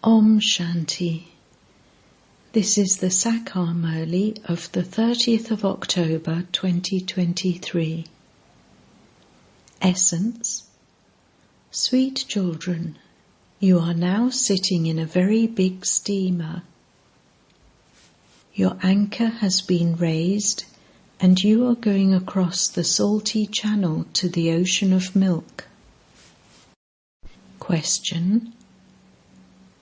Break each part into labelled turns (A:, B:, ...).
A: Om Shanti. This is the Sakar Murli of the 30th of October 2023. Essence. Sweet children, you are now sitting in a very big steamer. Your anchor has been raised and you are going across the salty channel to the ocean of milk. Question.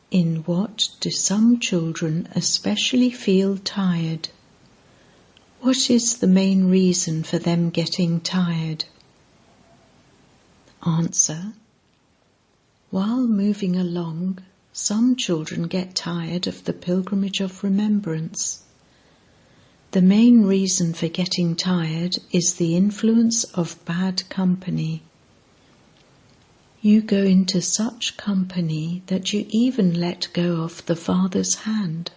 A: In what do some children especially feel tired? What is the main reason for them getting tired? Answer. While moving along, some children get tired of the pilgrimage of remembrance. The main reason for getting tired is the influence of bad company. You go into such company that you even let go of the Father's hand.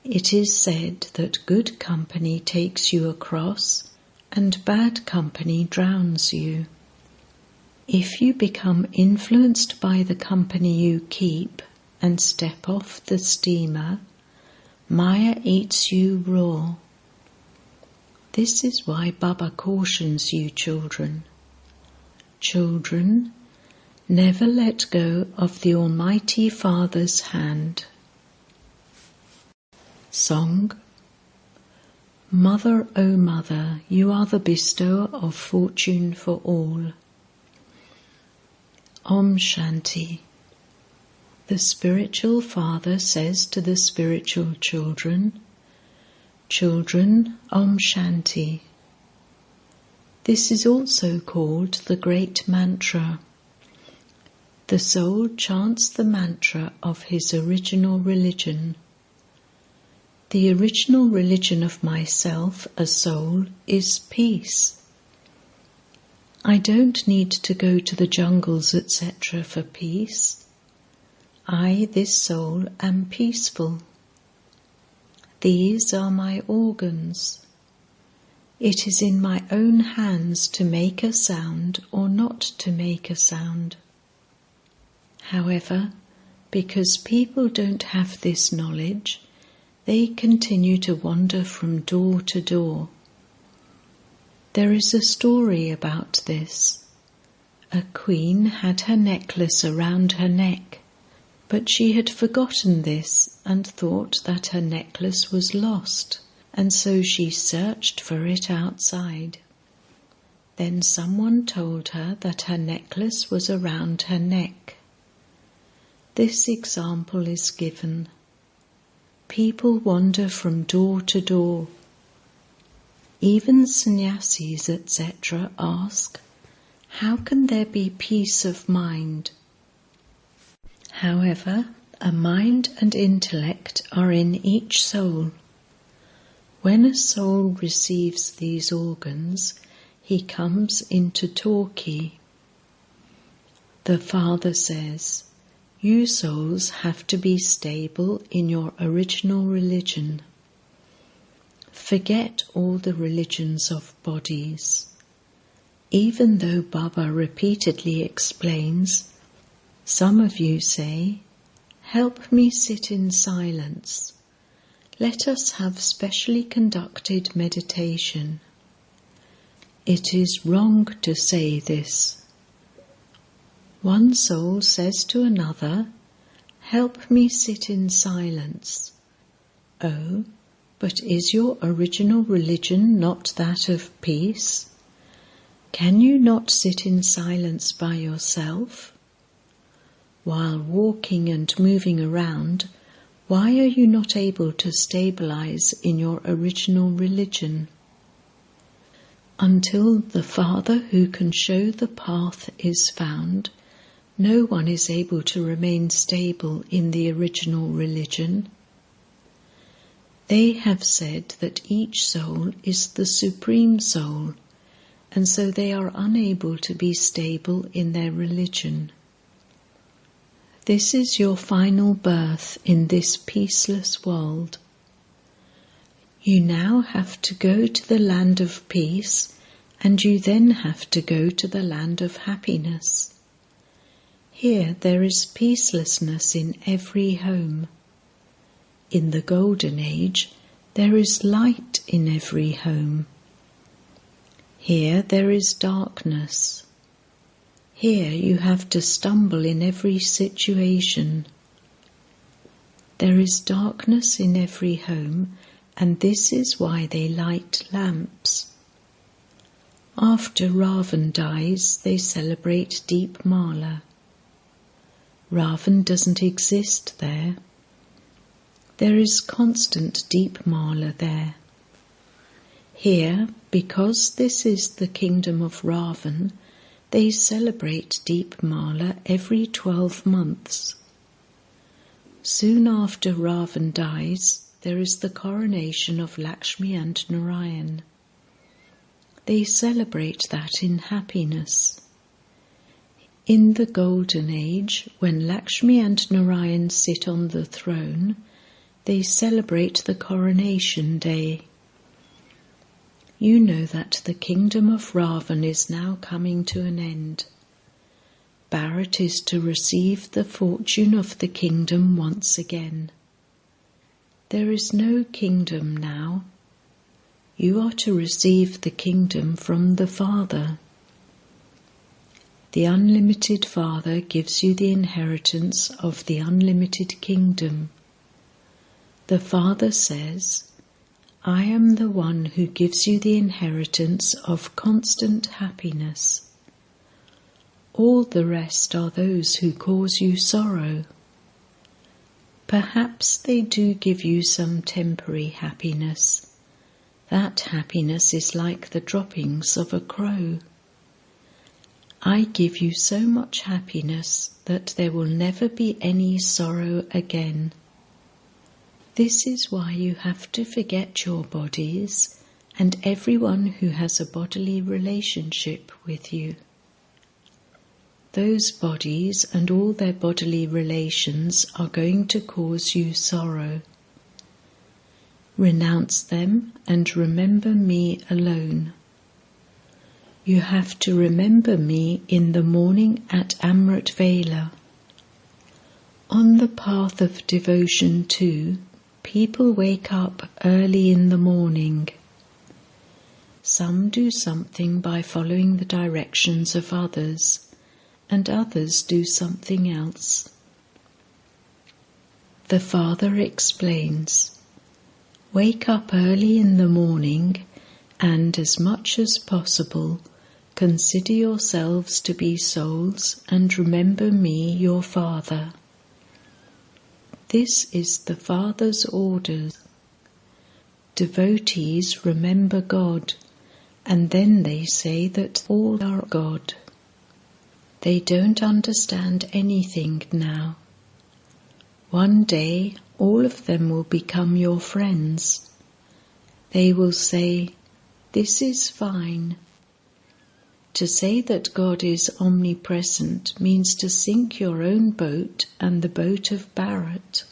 A: It is said that good company takes you across and bad company drowns you. If you become influenced by the company you keep and step off the steamer, Maya eats you raw. This is why Baba cautions you, children. Children, never let go of the Almighty Father's hand. Song. Mother, O Mother, you are the bestower of fortune for all. Om Shanti. The spiritual father says to the spiritual children, Children, Om Shanti. This is also called the great mantra. The soul chants the mantra of his original religion. The original religion of myself, a soul, is peace. I don't need to go to the jungles, etc. for peace. I, this soul, am peaceful. These are my organs. It is in my own hands to make a sound or not to make a sound. However, because people don't have this knowledge, they continue to wander from door to door. There is a story about this. A queen had her necklace around her neck, but she had forgotten this and thought that her necklace was lost, and so she searched for it outside. Then someone told her that her necklace was around her neck. This example is given. People wander from door to door. Even sannyasis, etc. ask, how can there be peace of mind? However, a mind and intellect are in each soul. When a soul receives these organs, he comes into talkie. The Father says, you souls have to be stable in your original religion. Forget all the religions of bodies. Even though Baba repeatedly explains, some of you say, help me sit in silence. Let us have specially conducted meditation. It is wrong to say this. One soul says to another, help me sit in silence. Oh, but is your original religion not that of peace? Can you not sit in silence by yourself? While walking and moving around, why are you not able to stabilize in your original religion? Until the Father who can show the path is found, no one is able to remain stable in the original religion. They have said that each soul is the Supreme Soul, and so they are unable to be stable in their religion. This is your final birth in this peaceless world. You now have to go to the land of peace, and you then have to go to the land of happiness. Here there is peacelessness in every home. In the Golden Age, there is light in every home. Here there is darkness. Here you have to stumble in every situation. There is darkness in every home, and this is why they light lamps. After Ravan dies, they celebrate Deep Mala. Ravan doesn't exist there. There is constant Deep Mala there. Here, because this is the kingdom of Ravan, they celebrate Deep Mala every 12 months. Soon after Ravan dies, there is the coronation of Lakshmi and Narayan. They celebrate that in happiness. In the Golden Age, when Lakshmi and Narayan sit on the throne, they celebrate the coronation day. You know that the kingdom of Ravan is now coming to an end. Bharat is to receive the fortune of the kingdom once again. There is no kingdom now. You are to receive the kingdom from the Father. The unlimited Father gives you the inheritance of the unlimited kingdom. The Father says, I am the one who gives you the inheritance of constant happiness. All the rest are those who cause you sorrow. Perhaps they do give you some temporary happiness. That happiness is like the droppings of a crow. I give you so much happiness that there will never be any sorrow again. This is why you have to forget your bodies and everyone who has a bodily relationship with you. Those bodies and all their bodily relations are going to cause you sorrow. Renounce them and remember me alone. You have to remember me in the morning at Amrit Vela. On the path of devotion too, people wake up early in the morning. Some do something by following the directions of others, and others do something else. The Father explains, wake up early in the morning and, as much as possible, consider yourselves to be souls and remember me, your Father. This is the Father's orders. Devotees remember God, and then they say that all are God. They don't understand anything now. One day all of them will become your friends. They will say, this is fine. To say that God is omnipresent means to sink your own boat and the boat of Bharat.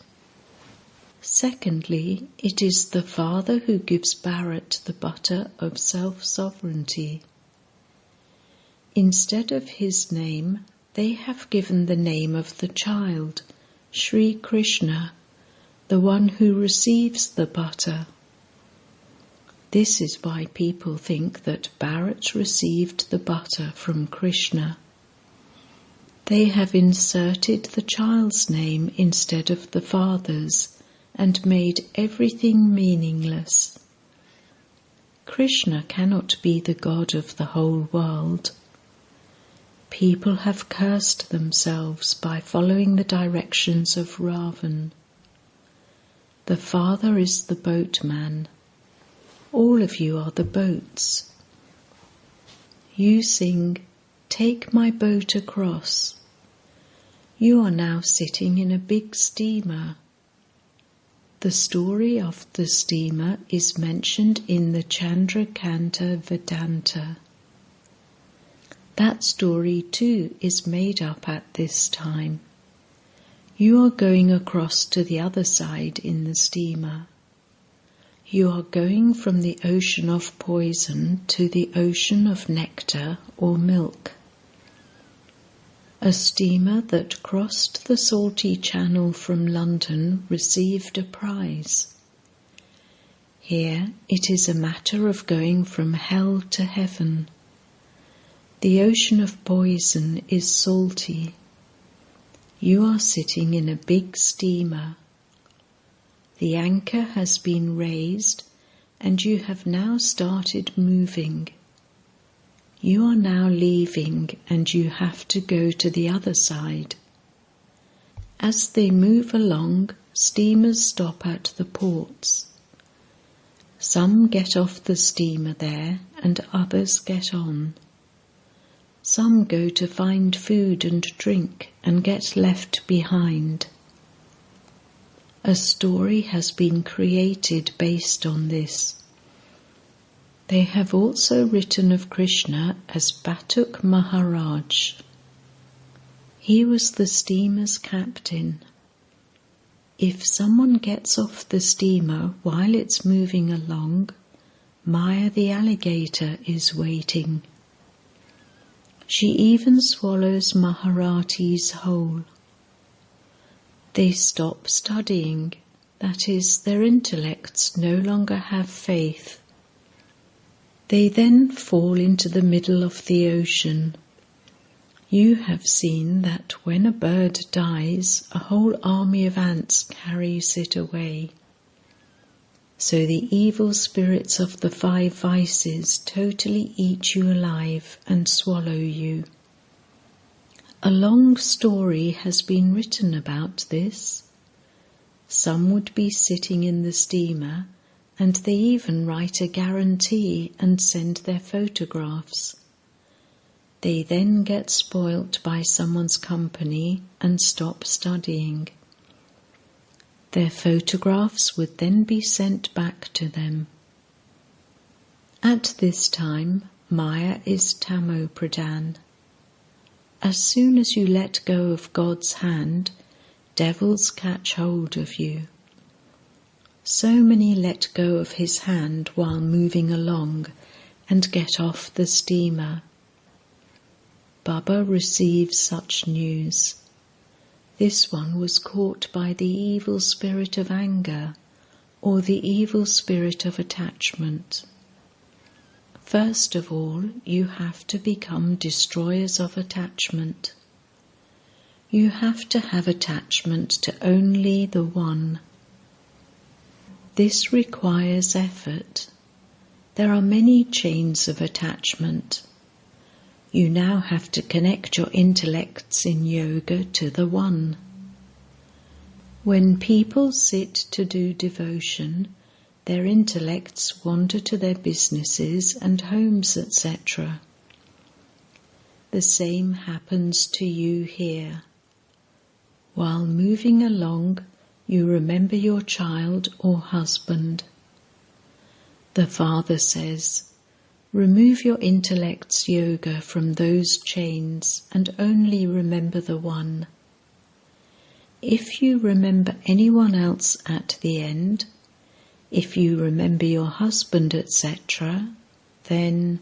A: Secondly, it is the Father who gives Bharat the butter of self-sovereignty. Instead of his name, they have given the name of the child, Sri Krishna, the one who receives the butter. This is why people think that Bharat received the butter from Krishna. They have inserted the child's name instead of the father's and made everything meaningless. Krishna cannot be the God of the whole world. People have cursed themselves by following the directions of Ravan. The Father is the boatman. All of you are the boats. You sing, take my boat across. You are now sitting in a big steamer. The story of the steamer is mentioned in the Chandrakanta Vedanta. That story too is made up at this time. You are going across to the other side in the steamer. You are going from the ocean of poison to the ocean of nectar or milk. A steamer that crossed the salty channel from London received a prize. Here it is a matter of going from hell to heaven. The ocean of poison is salty. You are sitting in a big steamer. The anchor has been raised and you have now started moving. You are now leaving and you have to go to the other side. As they move along, steamers stop at the ports. Some get off the steamer there and others get on. Some go to find food and drink and get left behind. A story has been created based on this. They have also written of Krishna as Batuk Maharaj. He was the steamer's captain. If someone gets off the steamer while it's moving along, Maya the alligator is waiting. She even swallows Maharati's whole. They stop studying, that is, their intellects no longer have faith. They then fall into the middle of the ocean. You have seen that when a bird dies, a whole army of ants carries it away. So the evil spirits of the 5 vices totally eat you alive and swallow you. A long story has been written about this. Some would be sitting in the steamer, and they even write a guarantee and send their photographs. They then get spoilt by someone's company and stop studying. Their photographs would then be sent back to them. At this time, Maya is Tamo Pradhan. As soon as you let go of God's hand, devils catch hold of you. So many let go of his hand while moving along and get off the steamer. Baba receives such news. This one was caught by the evil spirit of anger or the evil spirit of attachment. First of all, you have to become destroyers of attachment. You have to have attachment to only the one. This requires effort. There are many chains of attachment. You now have to connect your intellects in yoga to the one. When people sit to do devotion, their intellects wander to their businesses and homes, etc. The same happens to you here. While moving along, you remember your child or husband. The Father says, remove your intellect's yoga from those chains and only remember the one. If you remember anyone else at the end, if you remember your husband, etc., then ...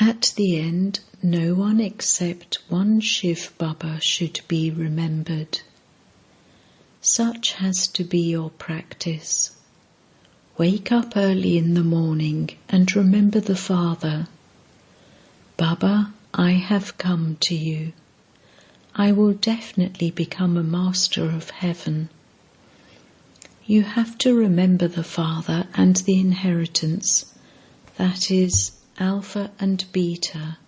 A: At the end, no one except one Shiv Baba should be remembered. Such has to be your practice. Wake up early in the morning and remember the Father. Baba, I have come to you. I will definitely become a master of heaven. You have to remember the Father and the inheritance, that is, Alpha and Beta.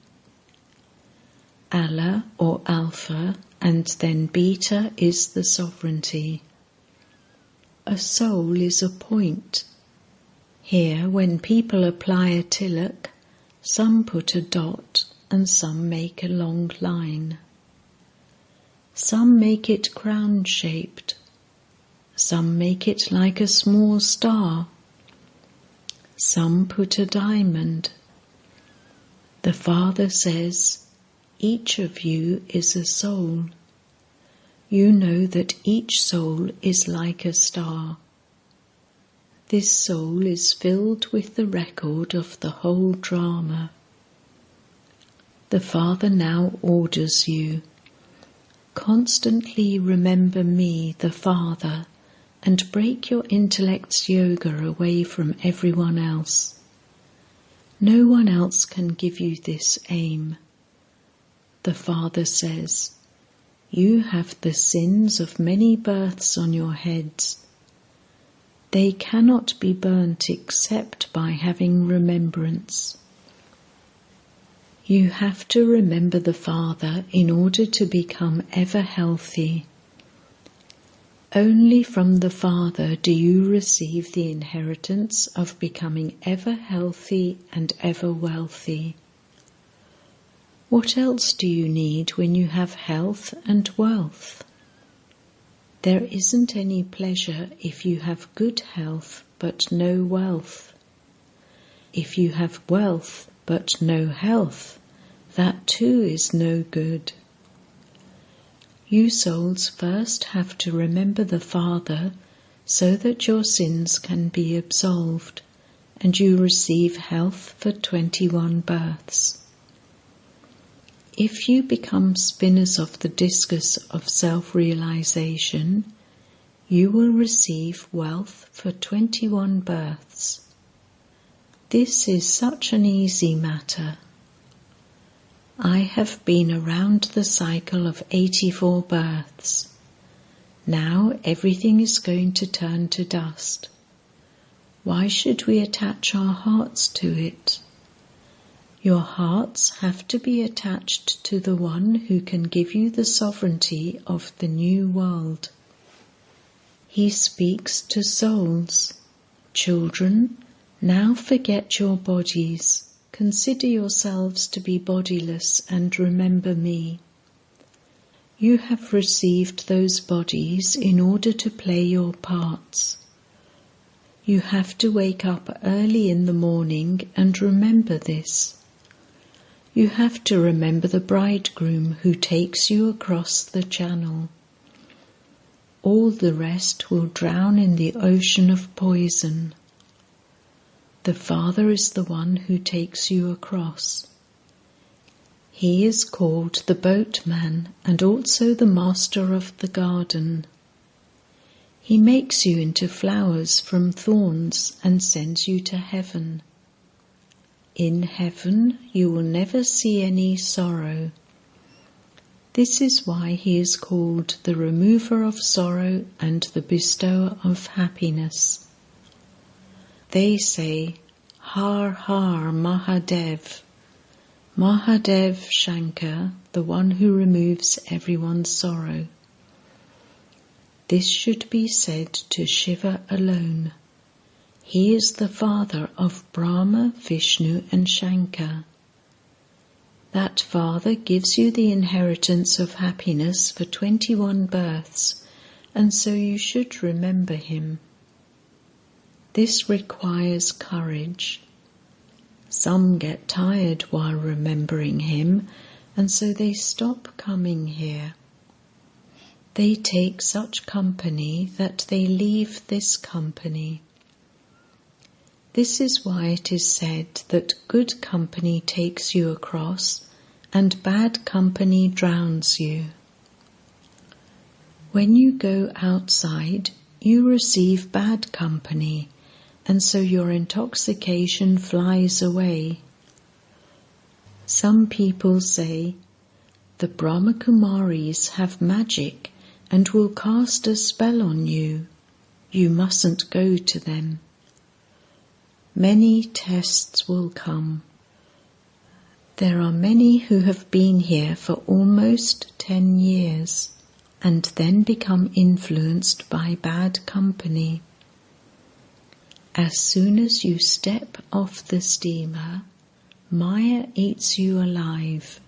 A: Allah or Alpha and then Beta is the sovereignty. A soul is a point. Here, when people apply a tilak, some put a dot and some make a long line. Some make it crown-shaped. Some make it like a small star. Some put a diamond. The Father says, each of you is a soul. You know that each soul is like a star. This soul is filled with the record of the whole drama. The Father now orders you. Constantly remember me, the Father, and break your intellect's yoga away from everyone else. No one else can give you this aim. The Father says, you have the sins of many births on your heads. They cannot be burnt except by having remembrance. You have to remember the Father in order to become ever healthy. Only from the Father do you receive the inheritance of becoming ever healthy and ever wealthy. What else do you need when you have health and wealth? There isn't any pleasure if you have good health but no wealth. If you have wealth but no health, that too is no good. You souls first have to remember the Father so that your sins can be absolved and you receive health for 21 births. If you become spinners of the discus of self-realization, you will receive wealth for 21 births. This is such an easy matter. I have been around the cycle of 84 births. Now everything is going to turn to dust. Why should we attach our hearts to it? Your hearts have to be attached to the one who can give you the sovereignty of the new world. He speaks to souls. Children, now forget your bodies. Consider yourselves to be bodiless and remember me. You have received those bodies in order to play your parts. You have to wake up early in the morning and remember this. You have to remember the bridegroom who takes you across the channel. All the rest will drown in the ocean of poison. The Father is the one who takes you across. He is called the boatman and also the master of the garden. He makes you into flowers from thorns and sends you to heaven. In heaven you will never see any sorrow. This is why he is called the remover of sorrow and the bestower of happiness. They say, Har Har Mahadev. Mahadev Shankar, the one who removes everyone's sorrow. This should be said to Shiva alone. He is the father of Brahma, Vishnu and Shankar. That father gives you the inheritance of happiness for 21 births, and so you should remember him. This requires courage. Some get tired while remembering him, and so they stop coming here. They take such company that they leave this company. This is why it is said that good company takes you across and bad company drowns you. When you go outside, you receive bad company, and so your intoxication flies away. Some people say, the Brahma Kumaris have magic and will cast a spell on you. You mustn't go to them. Many tests will come. There are many who have been here for almost 10 years and then become influenced by bad company. As soon as you step off the steamer, Maya eats you alive.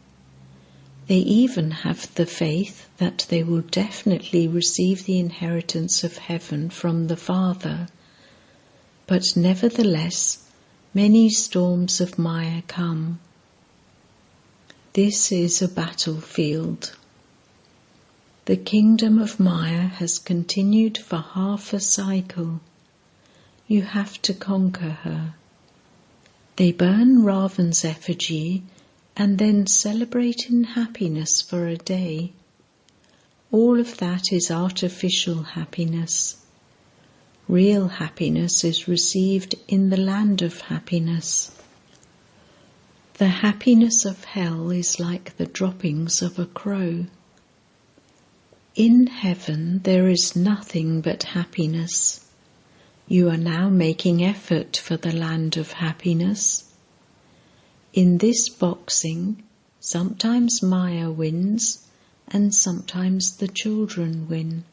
A: They even have the faith that they will definitely receive the inheritance of heaven from the Father, but nevertheless, many storms of Maya come. This is a battlefield. The kingdom of Maya has continued for half a cycle. You have to conquer her. They burn Ravan's effigy and then celebrate in happiness for a day. All of that is artificial happiness. Real happiness is received in the land of happiness. The happiness of hell is like the droppings of a crow. In heaven there is nothing but happiness. You are now making effort for the land of happiness. In this boxing, sometimes Maya wins and sometimes the children win.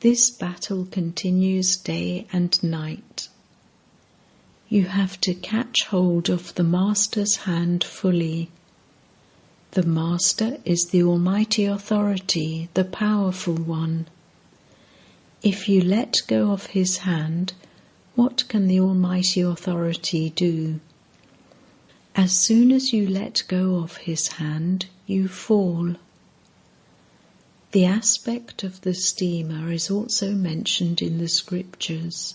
A: This battle continues day and night. You have to catch hold of the Master's hand fully. The Master is the Almighty Authority, the powerful one. If you let go of his hand, what can the Almighty Authority do? As soon as you let go of his hand, you fall. The aspect of the steamer is also mentioned in the scriptures.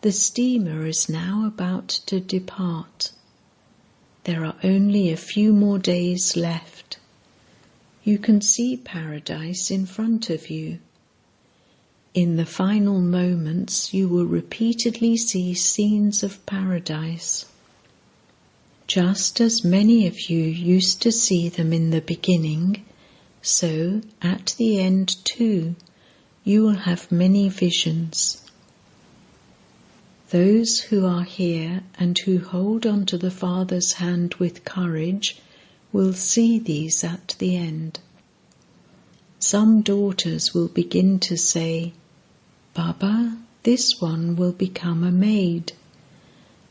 A: The steamer is now about to depart. There are only a few more days left. You can see paradise in front of you. In the final moments, you will repeatedly see scenes of paradise. Just as many of you used to see them in the beginning, so at the end too, you will have many visions. Those who are here and who hold on to the Father's hand with courage will see these at the end. Some daughters will begin to say, "Baba, this one will become a maid.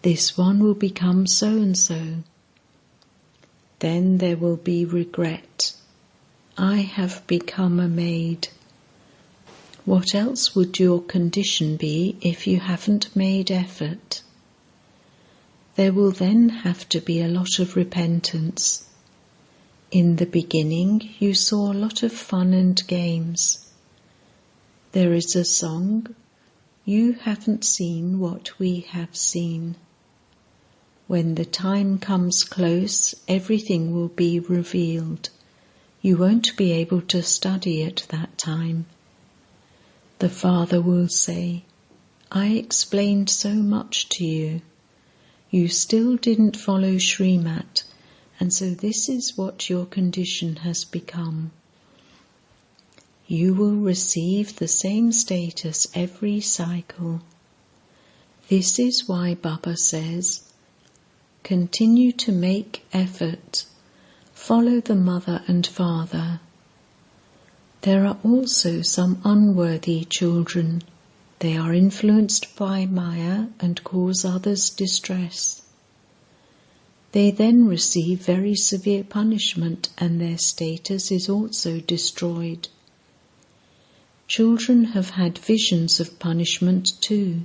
A: This one will become so-and-so." Then there will be regret. I have become a maid. What else would your condition be if you haven't made effort? There will then have to be a lot of repentance. In the beginning, you saw a lot of fun and games. There is a song, "You haven't seen what we have seen." When the time comes close, everything will be revealed. You won't be able to study at that time. The Father will say, "I explained so much to you. You still didn't follow Srimat, and so this is what your condition has become." You will receive the same status every cycle. This is why Baba says, continue to make effort, follow the Mother and Father. There are also some unworthy children. They are influenced by Maya and cause others distress. They then receive very severe punishment and their status is also destroyed. Children have had visions of punishment too.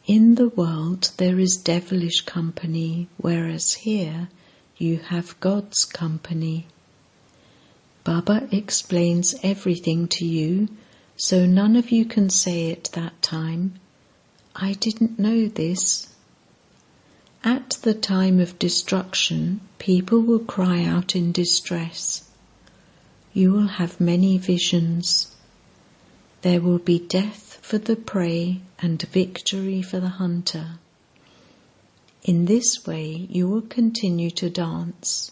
A: In the world there is devilish company, whereas here you have God's company. Baba explains everything to you, so none of you can say at that time, "I didn't know this." At the time of destruction, people will cry out in distress. You will have many visions. There will be death for the prey and victory for the hunter. In this way you will continue to dance.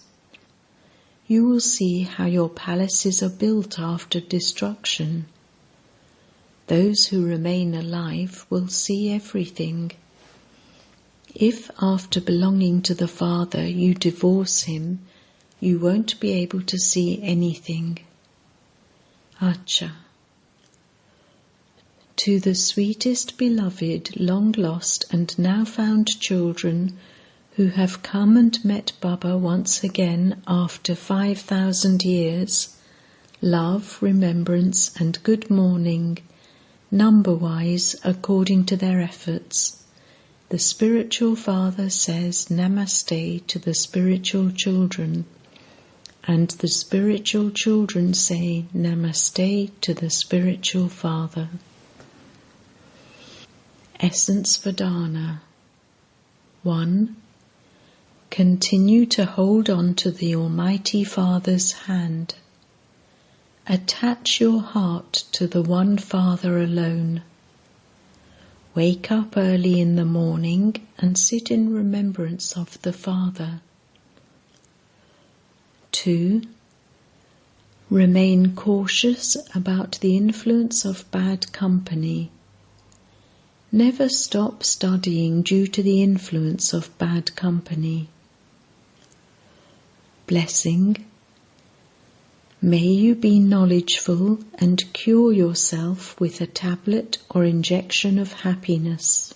A: You will see how your palaces are built after destruction. Those who remain alive will see everything. If after belonging to the Father you divorce him, you won't be able to see anything. Acha. To the sweetest beloved, long lost and now found children who have come and met Baba once again after 5,000 years, love, remembrance and good morning, number-wise according to their efforts. The spiritual father says Namaste to the spiritual children, and the spiritual children say Namaste to the spiritual father. Essence Vedana. 1. Continue to hold on to the Almighty Father's hand. Attach your heart to the one Father alone. Wake up early in the morning and sit in remembrance of the Father. 2. Remain cautious about the influence of bad company. Never stop studying due to the influence of bad company. Blessing. May you be knowledgeful and cure yourself with a tablet or injection of happiness.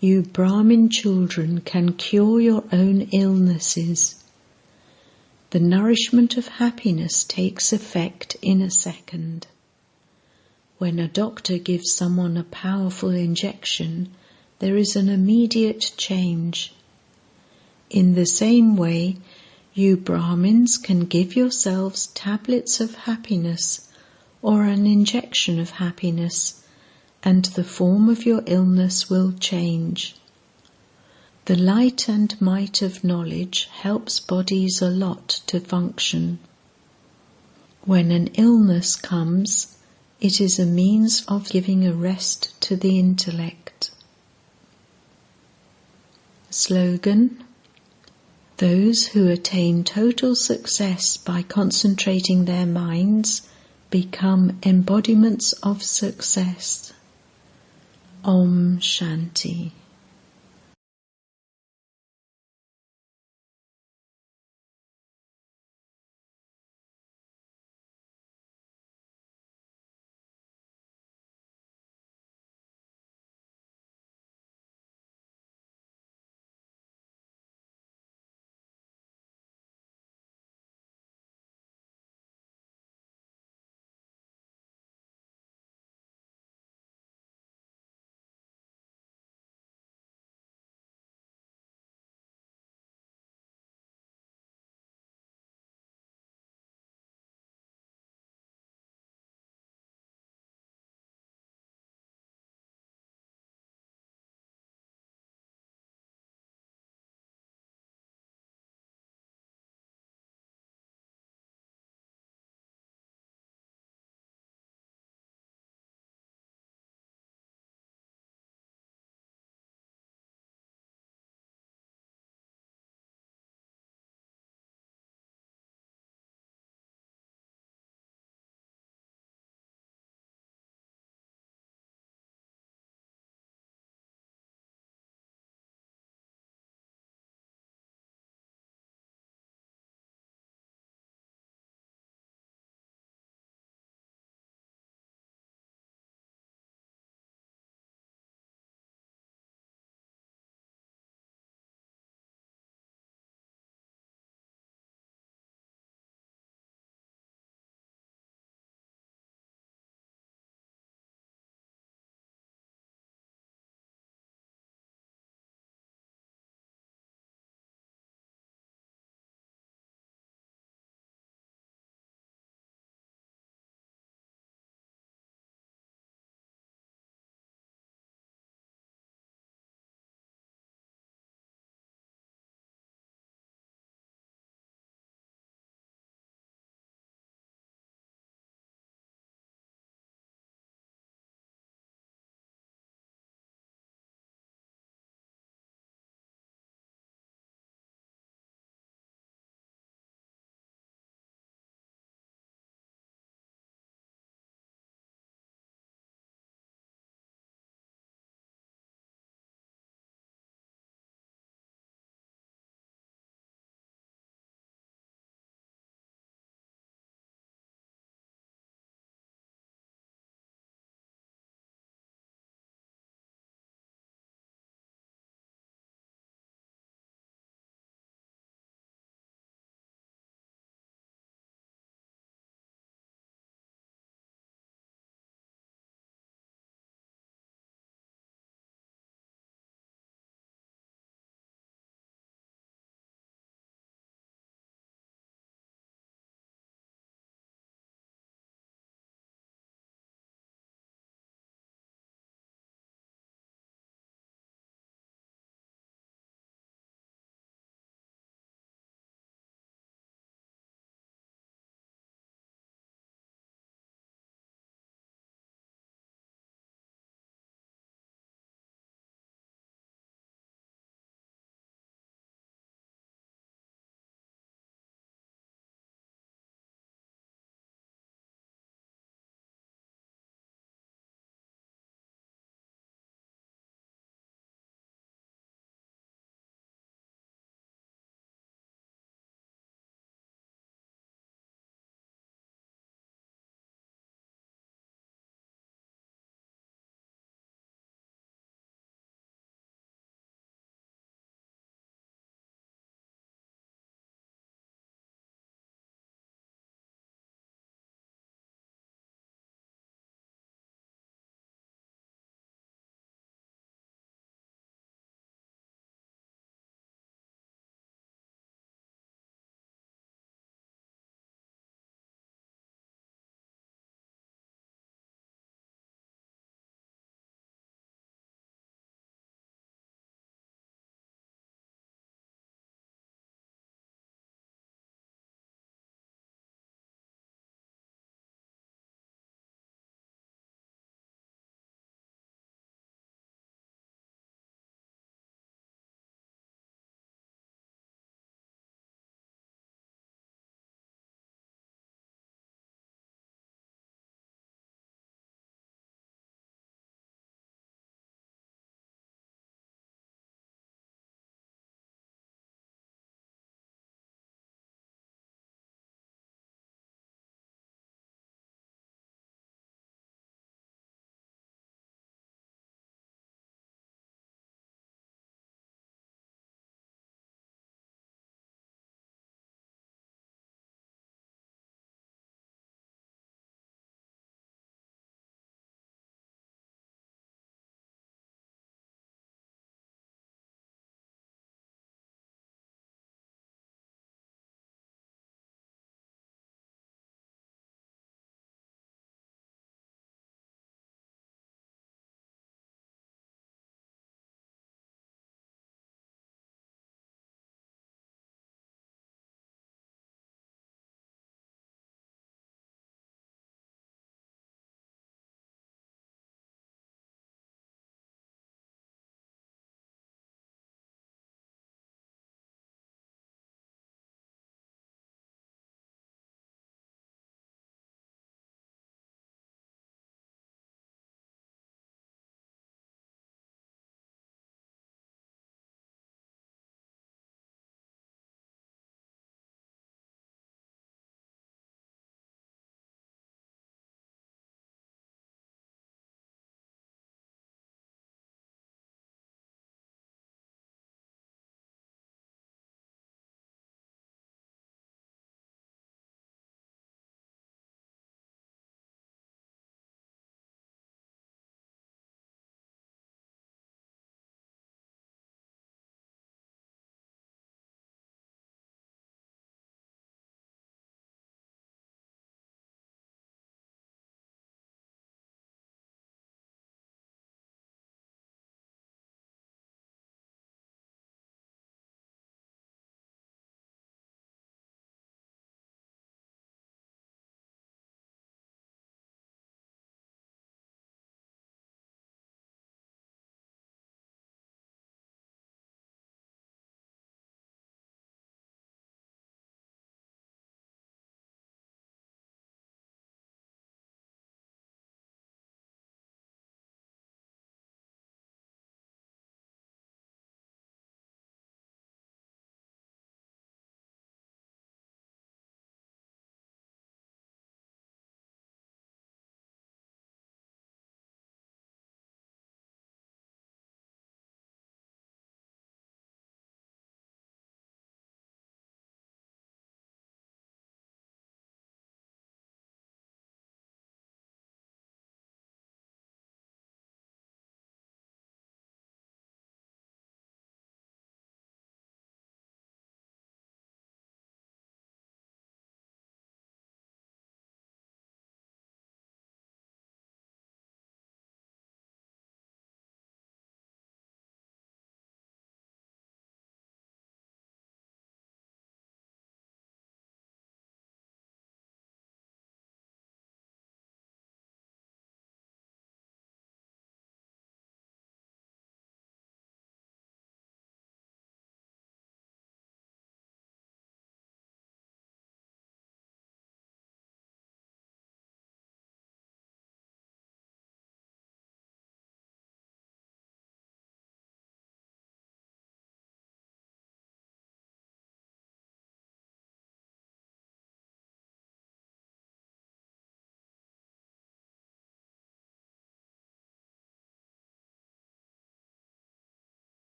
A: You Brahmin children can cure your own illnesses. The nourishment of happiness takes effect in a second. When a doctor gives someone a powerful injection, there is an immediate change. In the same way, you Brahmins can give yourselves tablets of happiness or an injection of happiness, and the form of your illness will change. The light and might of knowledge helps bodies a lot to function. When an illness comes, it is a means of giving a rest to the intellect. Slogan: those who attain total success by concentrating their minds become embodiments of success. Om Shanti.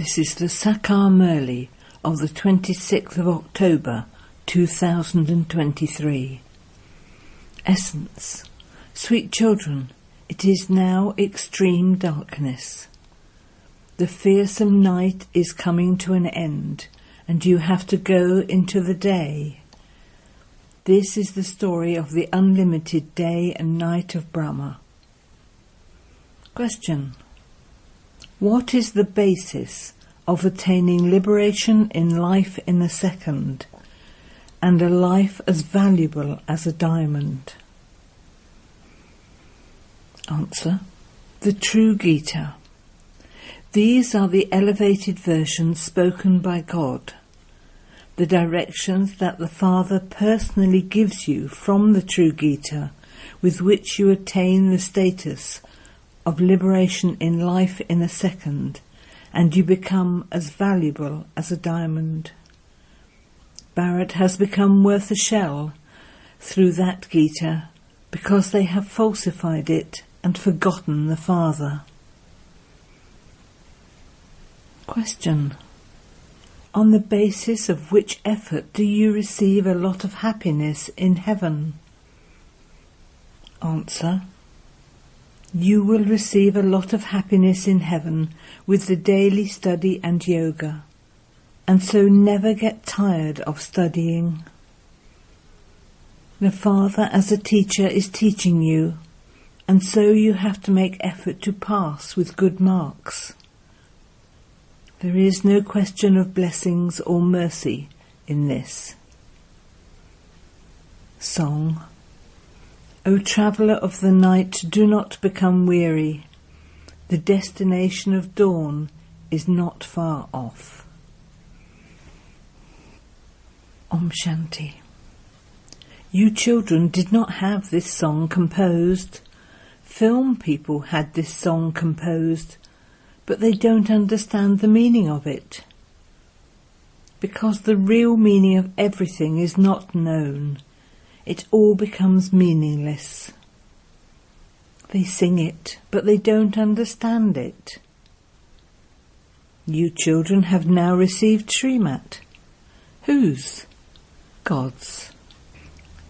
B: This is the Sakar Murli of the 26th of October 2023. Essence. Sweet children, it is now extreme darkness. The fearsome night is coming to an end, and you have to go into the day. This is the story of the unlimited day and night of Brahma. Question. What is the basis of attaining liberation in life in a second, and a life as valuable as a diamond? Answer. The true Gita. These are the elevated versions spoken by God, the directions that the Father personally gives you from the true Gita, with which you attain the status of liberation in life in a second, and you become as valuable as a diamond. Bharat has become worth a shell through that Gita, because they have falsified it and forgotten the Father. Question. On the basis of which effort do you receive a lot of happiness in heaven? Answer. You will receive a lot of happiness in heaven with the daily study and yoga, and so never get tired of studying. The Father as a teacher is teaching you, and so you have to make effort to pass with good marks. There is no question of blessings or mercy in this. Song. O traveller of the night, do not become weary. The destination of dawn is not far off. Om Shanti. You children did not have this song composed. Film people had this song composed, but they don't understand the meaning of it. Because the real meaning of everything is not known, it all becomes meaningless. They sing it, but they don't understand it. You children have now received Srimat. Whose? God's.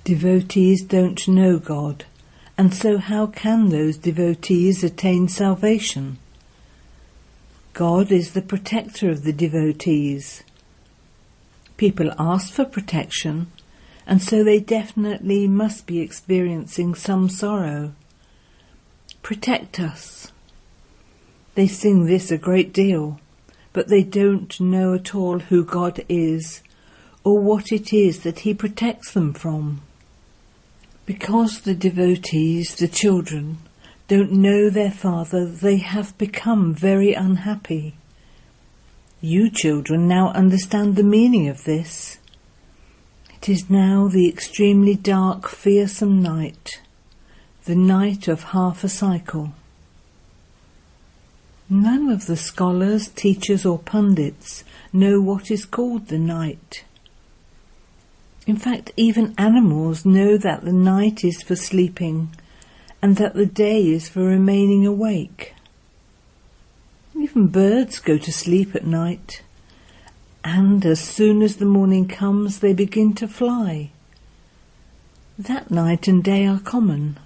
B: Devotees don't know God, and so how can those devotees attain salvation? God is the protector of the devotees. People ask for protection, and so they definitely must be experiencing some sorrow. Protect us. They sing this a great deal, but they don't know at all who God is, or what it is that He protects them from. Because the devotees, the children, don't know their Father, they have become very unhappy. You children now understand the meaning of this. It is now the extremely dark, fearsome night, the night of half a cycle. None of the scholars, teachers or pundits know what is called the night. In fact, even animals know that the night is for sleeping and that the day is for remaining awake. Even birds go to sleep at night, and as soon as the morning comes they begin to fly. That night and day are common.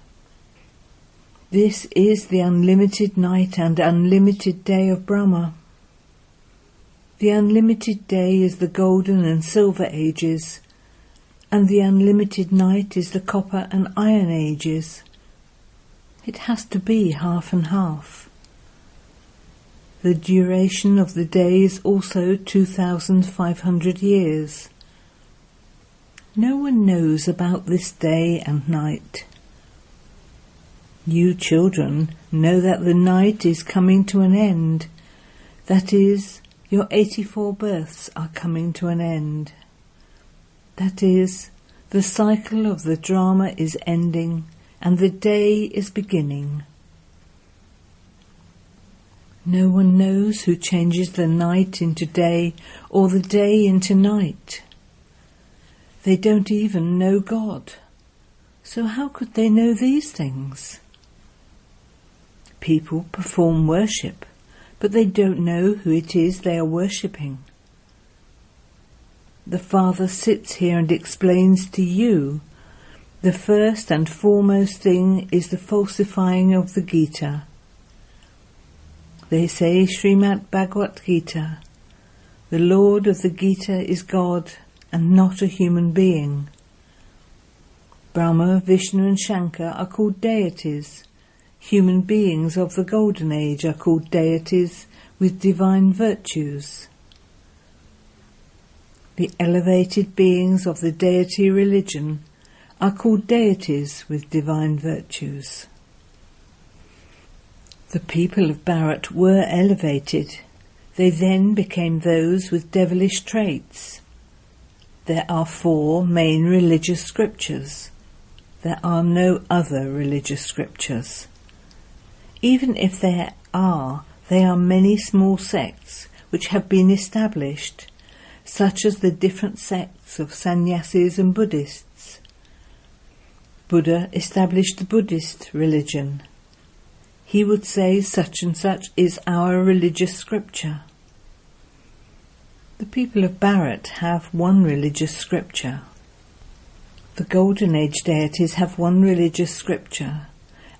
B: This is the unlimited night and unlimited day of Brahma. The unlimited day is the golden and silver ages, and the unlimited night is the copper and iron ages. It has to be half and half. The duration of the day is also 2,500 years. No one knows about this day and night. You children know that the night is coming to an end. That is, your 84 births are coming to an end. That is, the cycle of the drama is ending and the day is beginning. No one knows who changes the night into day or the day into night. They don't even know God. So how could they know these things? People perform worship, but they don't know who it is they are worshipping. The Father sits here and explains to you the first and foremost thing is the falsifying of the Gita. They say Srimad Bhagavad Gita, the Lord of the Gita is God and not a human being. Brahma, Vishnu and Shankar are called deities. Human beings of the Golden Age are called deities with divine virtues. The elevated beings of the deity religion are called deities with divine virtues. The people of Bharat were elevated. They then became those with devilish traits. There are 4 main religious scriptures. There are no other religious scriptures. Even if there are, they are many small sects which have been established, such as the different sects of sannyasis and Buddhists. Buddha established the Buddhist religion. He would say such and such is our religious scripture. The people of Bharat have one religious scripture. The Golden Age deities have one religious scripture,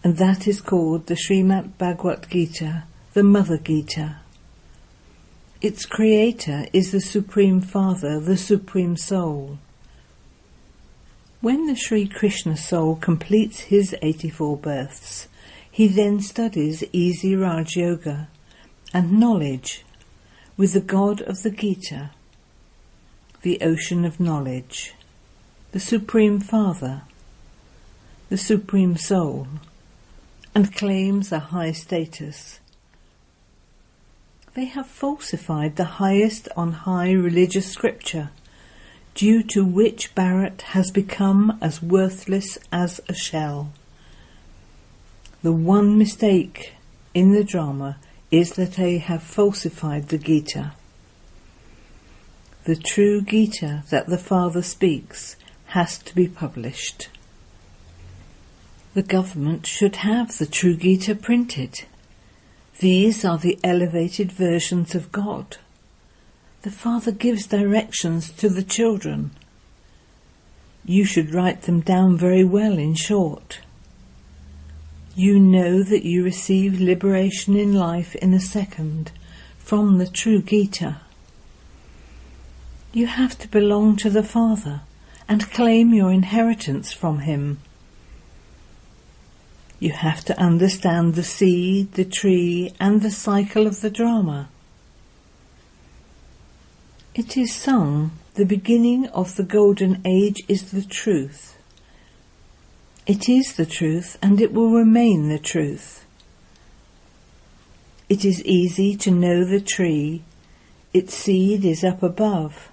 B: and that is called the Srimad Bhagavad Gita, the Mother Gita. Its creator is the Supreme Father, the Supreme Soul. When the Sri Krishna soul completes his 84 births, he then studies easy Raj Yoga and knowledge with the God of the Gita, the ocean of knowledge, the Supreme Father, the Supreme Soul, and claims a high status. They have falsified the highest on high religious scripture, due to which Bharat has become as worthless as a shell. The one mistake in the drama is that they have falsified the Gita. The true Gita that the Father speaks has to be published. The government should have the true Gita printed. These are the elevated versions of God. The Father gives directions to the children. You should write them down very well in short. You know that you receive liberation in life in a second from the true Gita. You have to belong to the Father and claim your inheritance from him. You have to understand the seed, the tree, and the cycle of the drama. It is sung, the beginning of the Golden Age is the truth. It is the truth, and it will remain the truth. It is easy to know the tree, its seed is up above.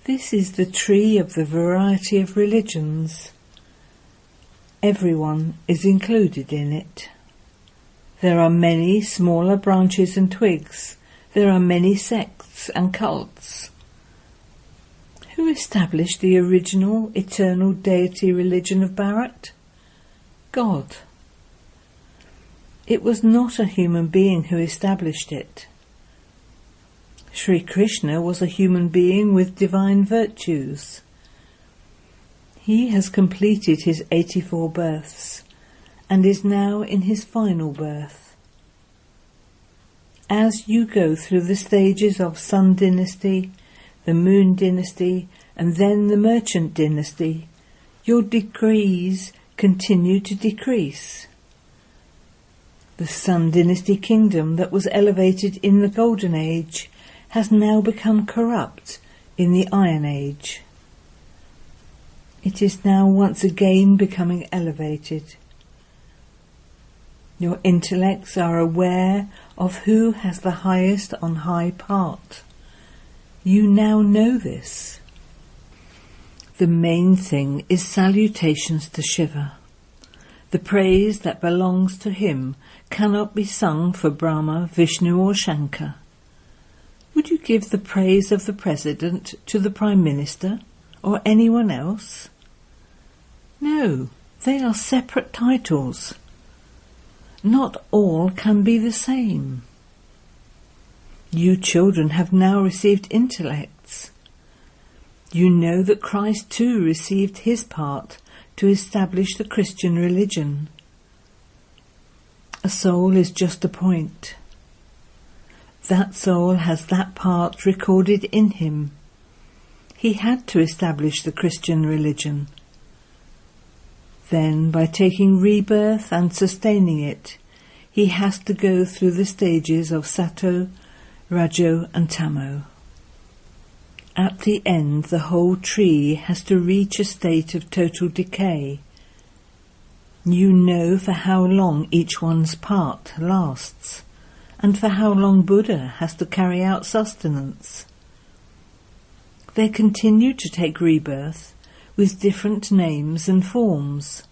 B: This is the tree of the variety of religions. Everyone is included in it. There are many smaller branches and twigs. There are many sects and cults. Who established the original eternal deity religion of Bharat? God. It was not a human being who established it. Sri Krishna was a human being with divine virtues. He has completed his 84 births and is now in his final birth. As you go through the stages of Sun Dynasty, the Moon Dynasty, and then the Merchant Dynasty, your degrees continue to decrease. The Sun Dynasty kingdom that was elevated in the Golden Age has now become corrupt in the Iron Age. It is now once again becoming elevated. Your intellects are aware of who has the highest on high part. You now know this. The main thing is salutations to Shiva. The praise that belongs to him cannot be sung for Brahma, Vishnu or Shankar. Would you give the praise of the President to the Prime Minister or anyone else? No, they are separate titles. Not all can be the same. You children have now received intellects. You know that Christ too received his part to establish the Christian religion. A soul is just a point. That soul has that part recorded in him. He had to establish the Christian religion. Then, by taking rebirth and sustaining it, he has to go through the stages of Sato, Rajo and Tamo. At the end, the whole tree has to reach a state of total decay. You know for how long each one's part lasts, and for how long Buddha has to carry out sustenance. They continue to take rebirth with different names and forms.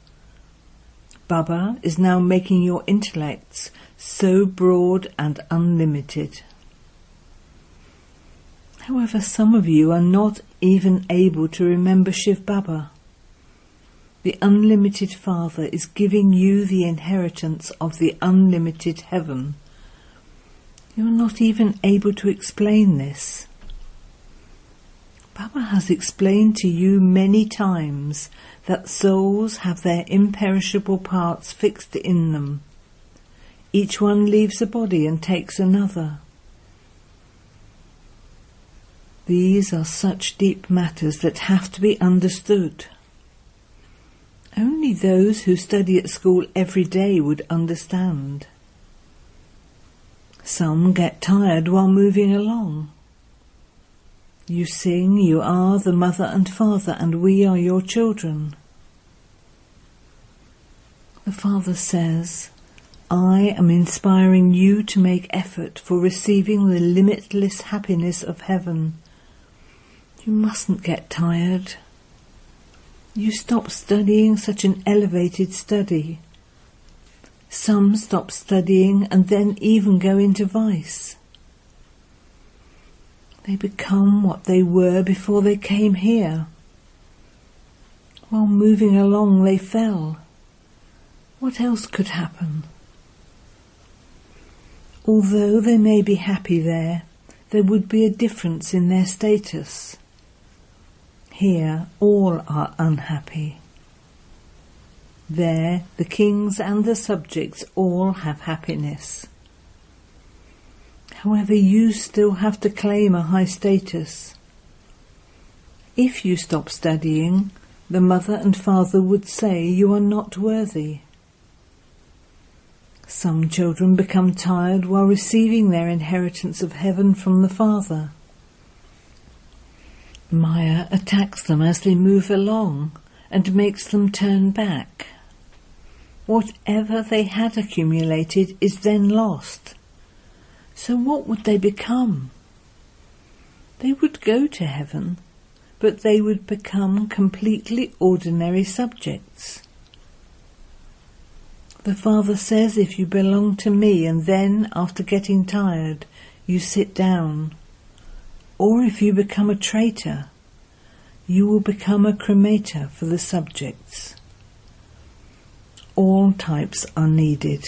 B: Baba is now making your intellects so broad and unlimited. However, some of you are not even able to remember Shiv Baba. The unlimited Father is giving you the inheritance of the unlimited heaven. You are not even able to explain this. Baba has explained to you many times that souls have their imperishable parts fixed in them. Each one leaves a body and takes another. These are such deep matters that have to be understood. Only those who study at school every day would understand. Some get tired while moving along. You sing, you are the mother and father, and we are your children. The Father says, I am inspiring you to make effort for receiving the limitless happiness of heaven. You mustn't get tired. You stop studying such an elevated study. Some stop studying and then even go into vice. They become what they were before they came here. While moving along they fell. What else could happen? Although they may be happy there would be a difference in their status. Here all are unhappy. There the kings and the subjects all have happiness. However, you still have to claim a high status. If you stop studying, the mother and father would say you are not worthy. Some children become tired while receiving their inheritance of heaven from the Father. Maya attacks them as they move along and makes them turn back. Whatever they had accumulated is then lost. So what would they become? They would go to heaven, but they would become completely ordinary subjects. The Father says if you belong to me and then, after getting tired, you sit down, or if you become a traitor, you will become a cremator for the subjects. All types are needed.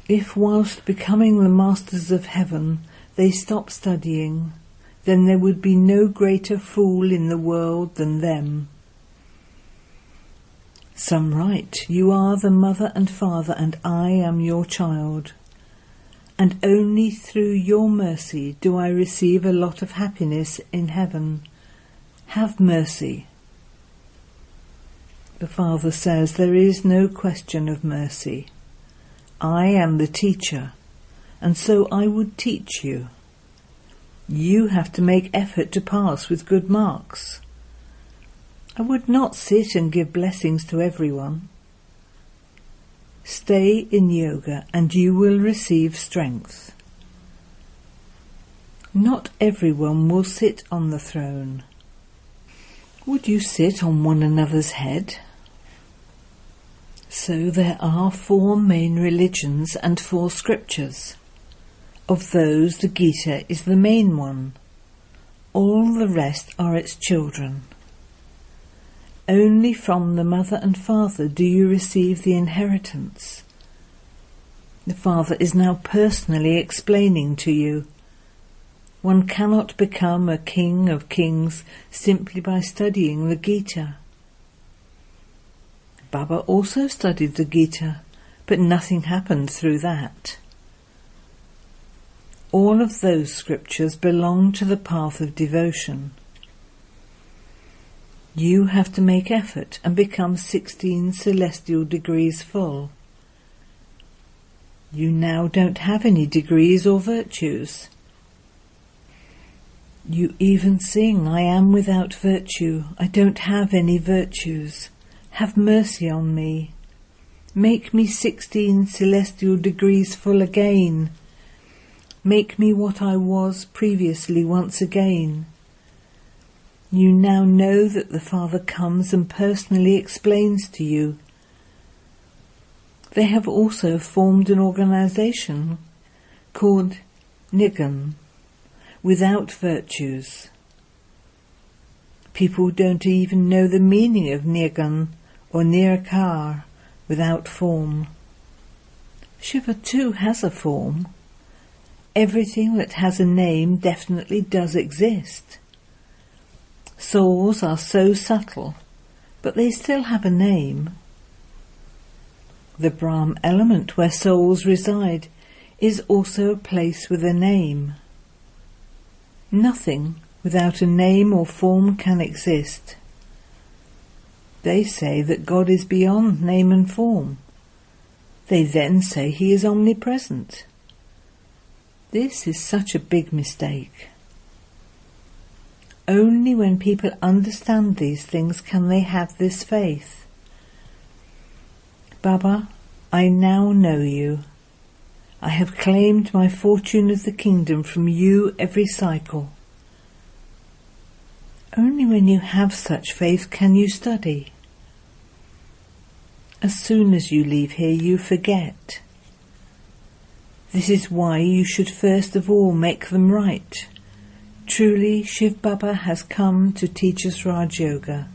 B: If whilst becoming the masters of heaven they stop studying, then there would be no greater fool in the world than them. Some write, you are the mother and father and I am your child, and only through your mercy do I receive a lot of happiness in heaven. Have mercy. The Father says there is no question of mercy. I am the teacher, and so I would teach you. You have to make effort to pass with good marks. I would not sit and give blessings to everyone. Stay in yoga and you will receive strength. Not everyone will sit on the throne. Would you sit on one another's head? So there are 4 main religions and 4 scriptures. Of those, the Gita is the main one. All the rest are its children. Only from the mother and father do you receive the inheritance. The Father is now personally explaining to you. One cannot become a king of kings simply by studying the Gita. Baba also studied the Gita, but nothing happened through that. All of those scriptures belong to the path of devotion. You have to make effort and become 16 celestial degrees full. You now don't have any degrees or virtues. You even sing, I am without virtue, I don't have any virtues. Have mercy on me. Make me 16 celestial degrees full again. Make me what I was previously once again. You now know that the Father comes and personally explains to you. They have also formed an organization called Nigan, without virtues. People don't even know the meaning of Nirgan or Nirakar, without form. Shiva too has a form. Everything that has a name definitely does exist. Souls are so subtle, but they still have a name. The Brahm element where souls reside is also a place with a name. Nothing without a name or form can exist. They say that God is beyond name and form. They then say he is omnipresent. This is such a big mistake. Only when people understand these things can they have this faith. Baba, I now know you. I have claimed my fortune of the kingdom from you every cycle. Only when you have such faith can you study. As soon as you leave here, you forget. This is why you should first of all make them right. Truly, Shiv Baba has come to teach us Raj Yoga.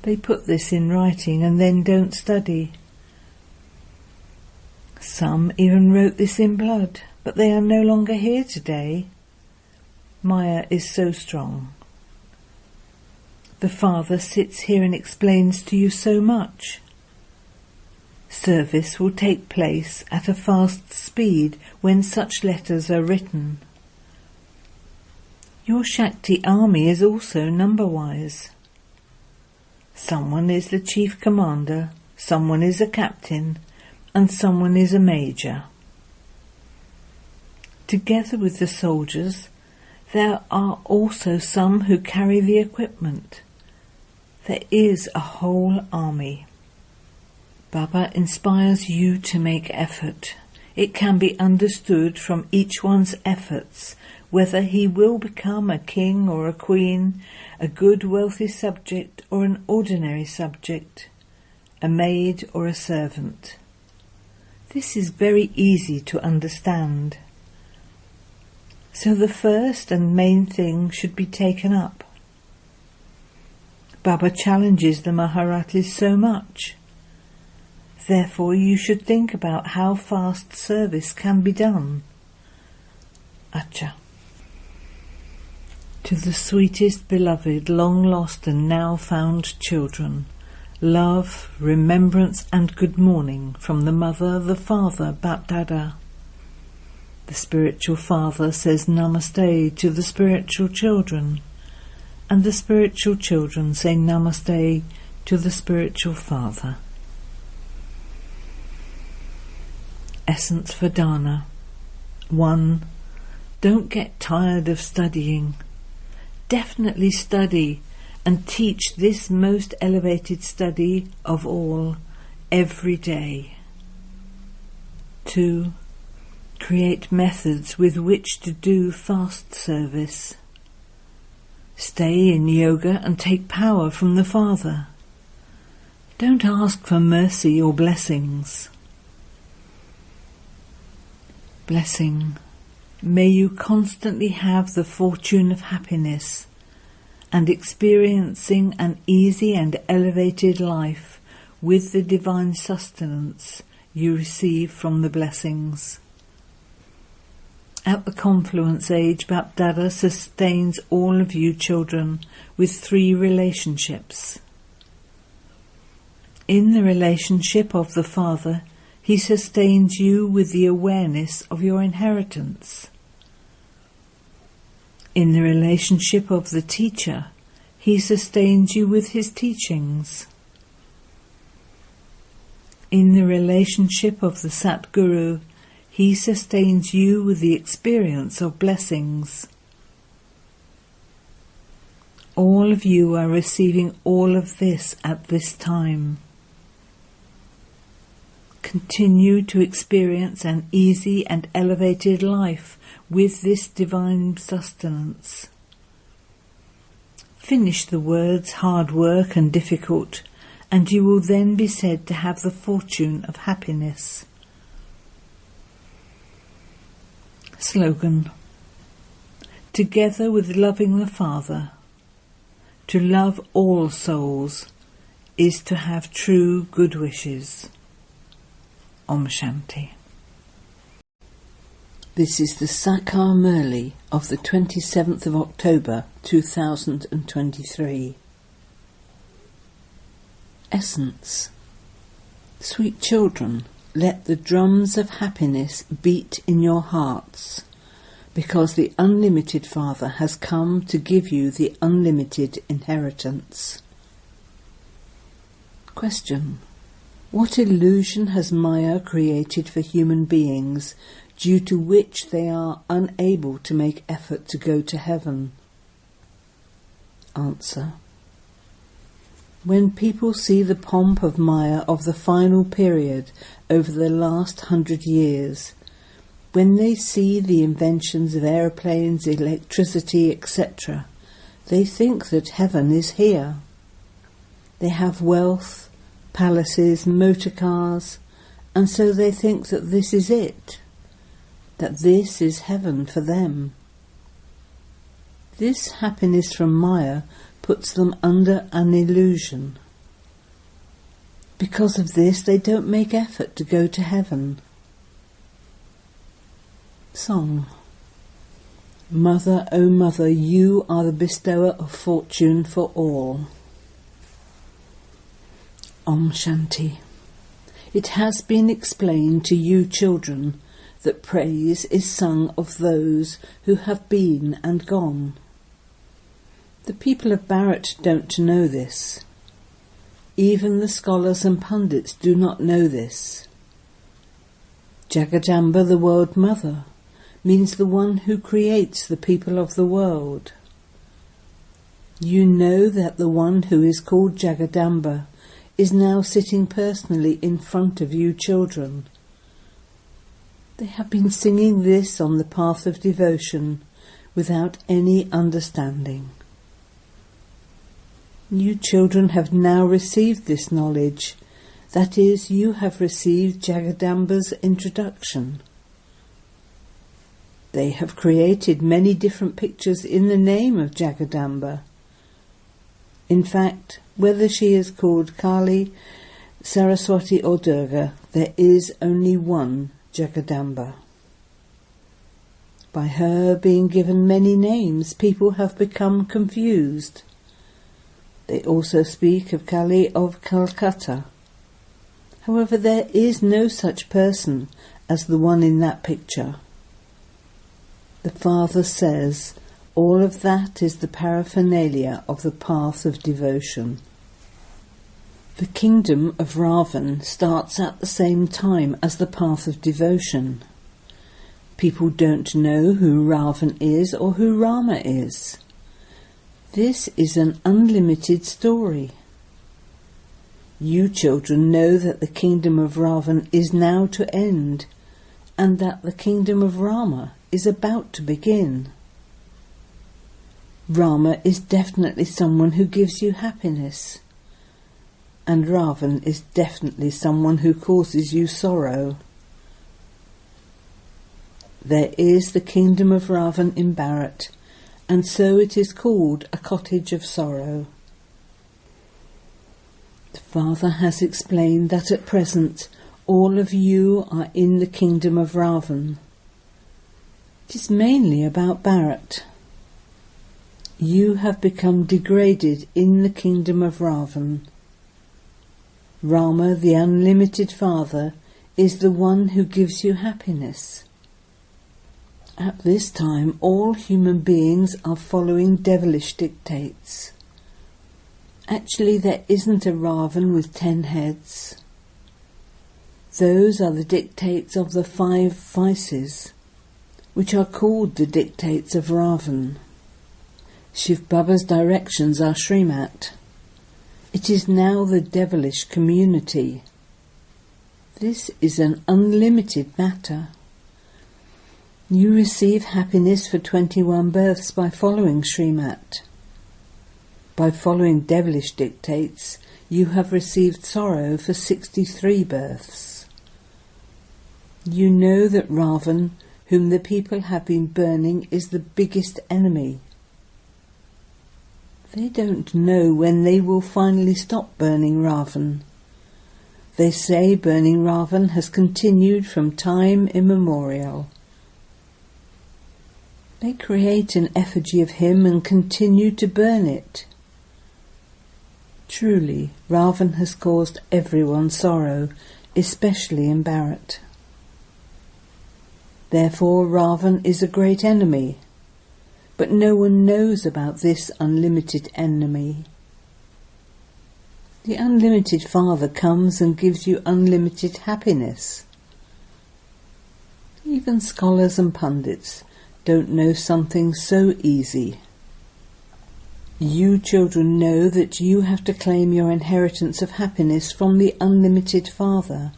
B: They put this in writing and then don't study. Some even wrote this in blood, but they are no longer here today. Maya is so strong. The Father sits here and explains to you so much. Service will take place at a fast speed when such letters are written. Your Shakti army is also number-wise. Someone is the chief commander, someone is a captain, and someone is a major. Together with the soldiers, there are also some who carry the equipment. There is a whole army. Baba inspires you to make effort. It can be understood from each one's efforts whether he will become a king or a queen, a good wealthy subject or an ordinary subject, a maid or a servant. This is very easy to understand. So the first and main thing should be taken up. Baba challenges the Maharatis so much. Therefore you should think about how fast service can be done. Acha. To the sweetest beloved, long lost and now found children, love, remembrance and good morning from the Mother, the Father, Bap-Dada. The spiritual father says Namaste to the spiritual children, and the spiritual children say Namaste to the spiritual father. Essence for Dana. 1. Don't get tired of studying. Definitely study and teach this most elevated study of all every day. 2. Create methods with which to do fast service. Stay in yoga and take power from the Father. Don't ask for mercy or blessings. Blessing. May you constantly have the fortune of happiness and experiencing an easy and elevated life with the divine sustenance you receive from the blessings. At the confluence age, Bapdada sustains all of you children with 3 relationships. In the relationship of the Father, he sustains you with the awareness of your inheritance. In the relationship of the teacher, he sustains you with his teachings. In the relationship of the Satguru, he sustains you with the experience of blessings. All of you are receiving all of this at this time. Continue to experience an easy and elevated life with this divine sustenance. Finish the words hard work and difficult, and you will then be said to have the fortune of happiness. Slogan: together with loving the Father, to love all souls is to have true good wishes. Om Shanti. This is the Sakar Murli of the 27th of October 2023. Essence. Sweet children, let the drums of happiness beat in your hearts, because the unlimited Father has come to give you the unlimited inheritance. Question: what illusion has Maya created for human beings, due to which they are unable to make effort to go to heaven? Answer: when people see the pomp of Maya of the final period over the last 100 years, when they see the inventions of aeroplanes, electricity, etc., they think that heaven is here. They have wealth, palaces, motor cars, and so they think that this is it, that this is heaven for them. This happiness from Maya puts them under an illusion. Because of this, they don't make effort to go to heaven. Song. Mother, O Mother, you are the bestower of fortune for all. Om Shanti. It has been explained to you children that praise is sung of those who have been and gone. The people of Bharat don't know this. Even the scholars and pundits do not know this. Jagadamba, the world mother, means the one who creates the people of the world. You know that the one who is called Jagadamba is now sitting personally in front of you children. They have been singing this on the path of devotion without any understanding. You children have now received this knowledge, that is, you have received Jagadamba's introduction. They have created many different pictures in the name of Jagadamba. In fact, whether she is called Kali, Saraswati or Durga, there is only one Jagadamba. By her being given many names, people have become confused. They also speak of Kali of Calcutta. However, there is no such person as the one in that picture. The Father says, all of that is the paraphernalia of the path of devotion. The kingdom of Ravan starts at the same time as the path of devotion. People don't know who Ravan is or who Rama is. This is an unlimited story. You children know that the kingdom of Ravan is now to end, and that the kingdom of Rama is about to begin. Rama is definitely someone who gives you happiness, and Ravan is definitely someone who causes you sorrow. There is the kingdom of Ravan in Bharat, and so it is called a cottage of sorrow. The Father has explained that at present all of you are in the kingdom of Ravan. It is mainly about Bharat. You have become degraded in the kingdom of Ravan. Rama, the unlimited Father, is the one who gives you happiness. At this time, all human beings are following devilish dictates. Actually, there isn't a Ravan with 10 heads. Those are the dictates of the 5 vices, which are called the dictates of Ravan. Shiv Baba's directions are Srimat. It is now the devilish community. This is an unlimited matter. You receive happiness for 21 births by following Srimat. By following devilish dictates, you have received sorrow for 63 births. You know that Ravan, whom the people have been burning, is the biggest enemy. They don't know when they will finally stop burning Ravan. They say burning Ravan has continued from time immemorial. They create an effigy of him and continue to burn it. Truly, Ravan has caused everyone sorrow, especially in Bharat. Therefore, Ravan is a great enemy, but no one knows about this unlimited enemy. The unlimited Father comes and gives you unlimited happiness. Even scholars and pundits don't know something so easy. You children know that you have to claim your inheritance of happiness from the unlimited Father.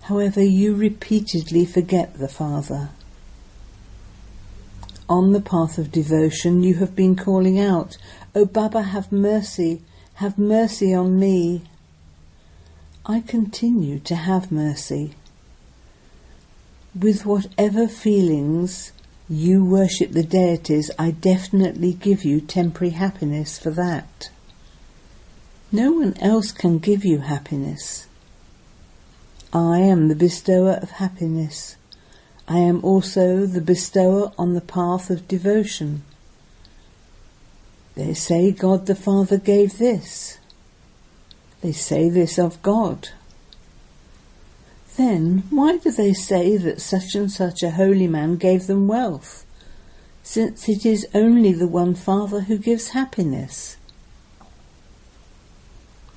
B: However, you repeatedly forget the Father. On the path of devotion you have been calling out, "O Baba, have mercy on me." I continue to have mercy. With whatever feelings you worship the deities, I definitely give you temporary happiness for that. No one else can give you happiness. I am the bestower of happiness. I am also the bestower on the path of devotion. They say God the Father gave this. They say this of God. Then why do they say that such and such a holy man gave them wealth, since it is only the one Father who gives happiness?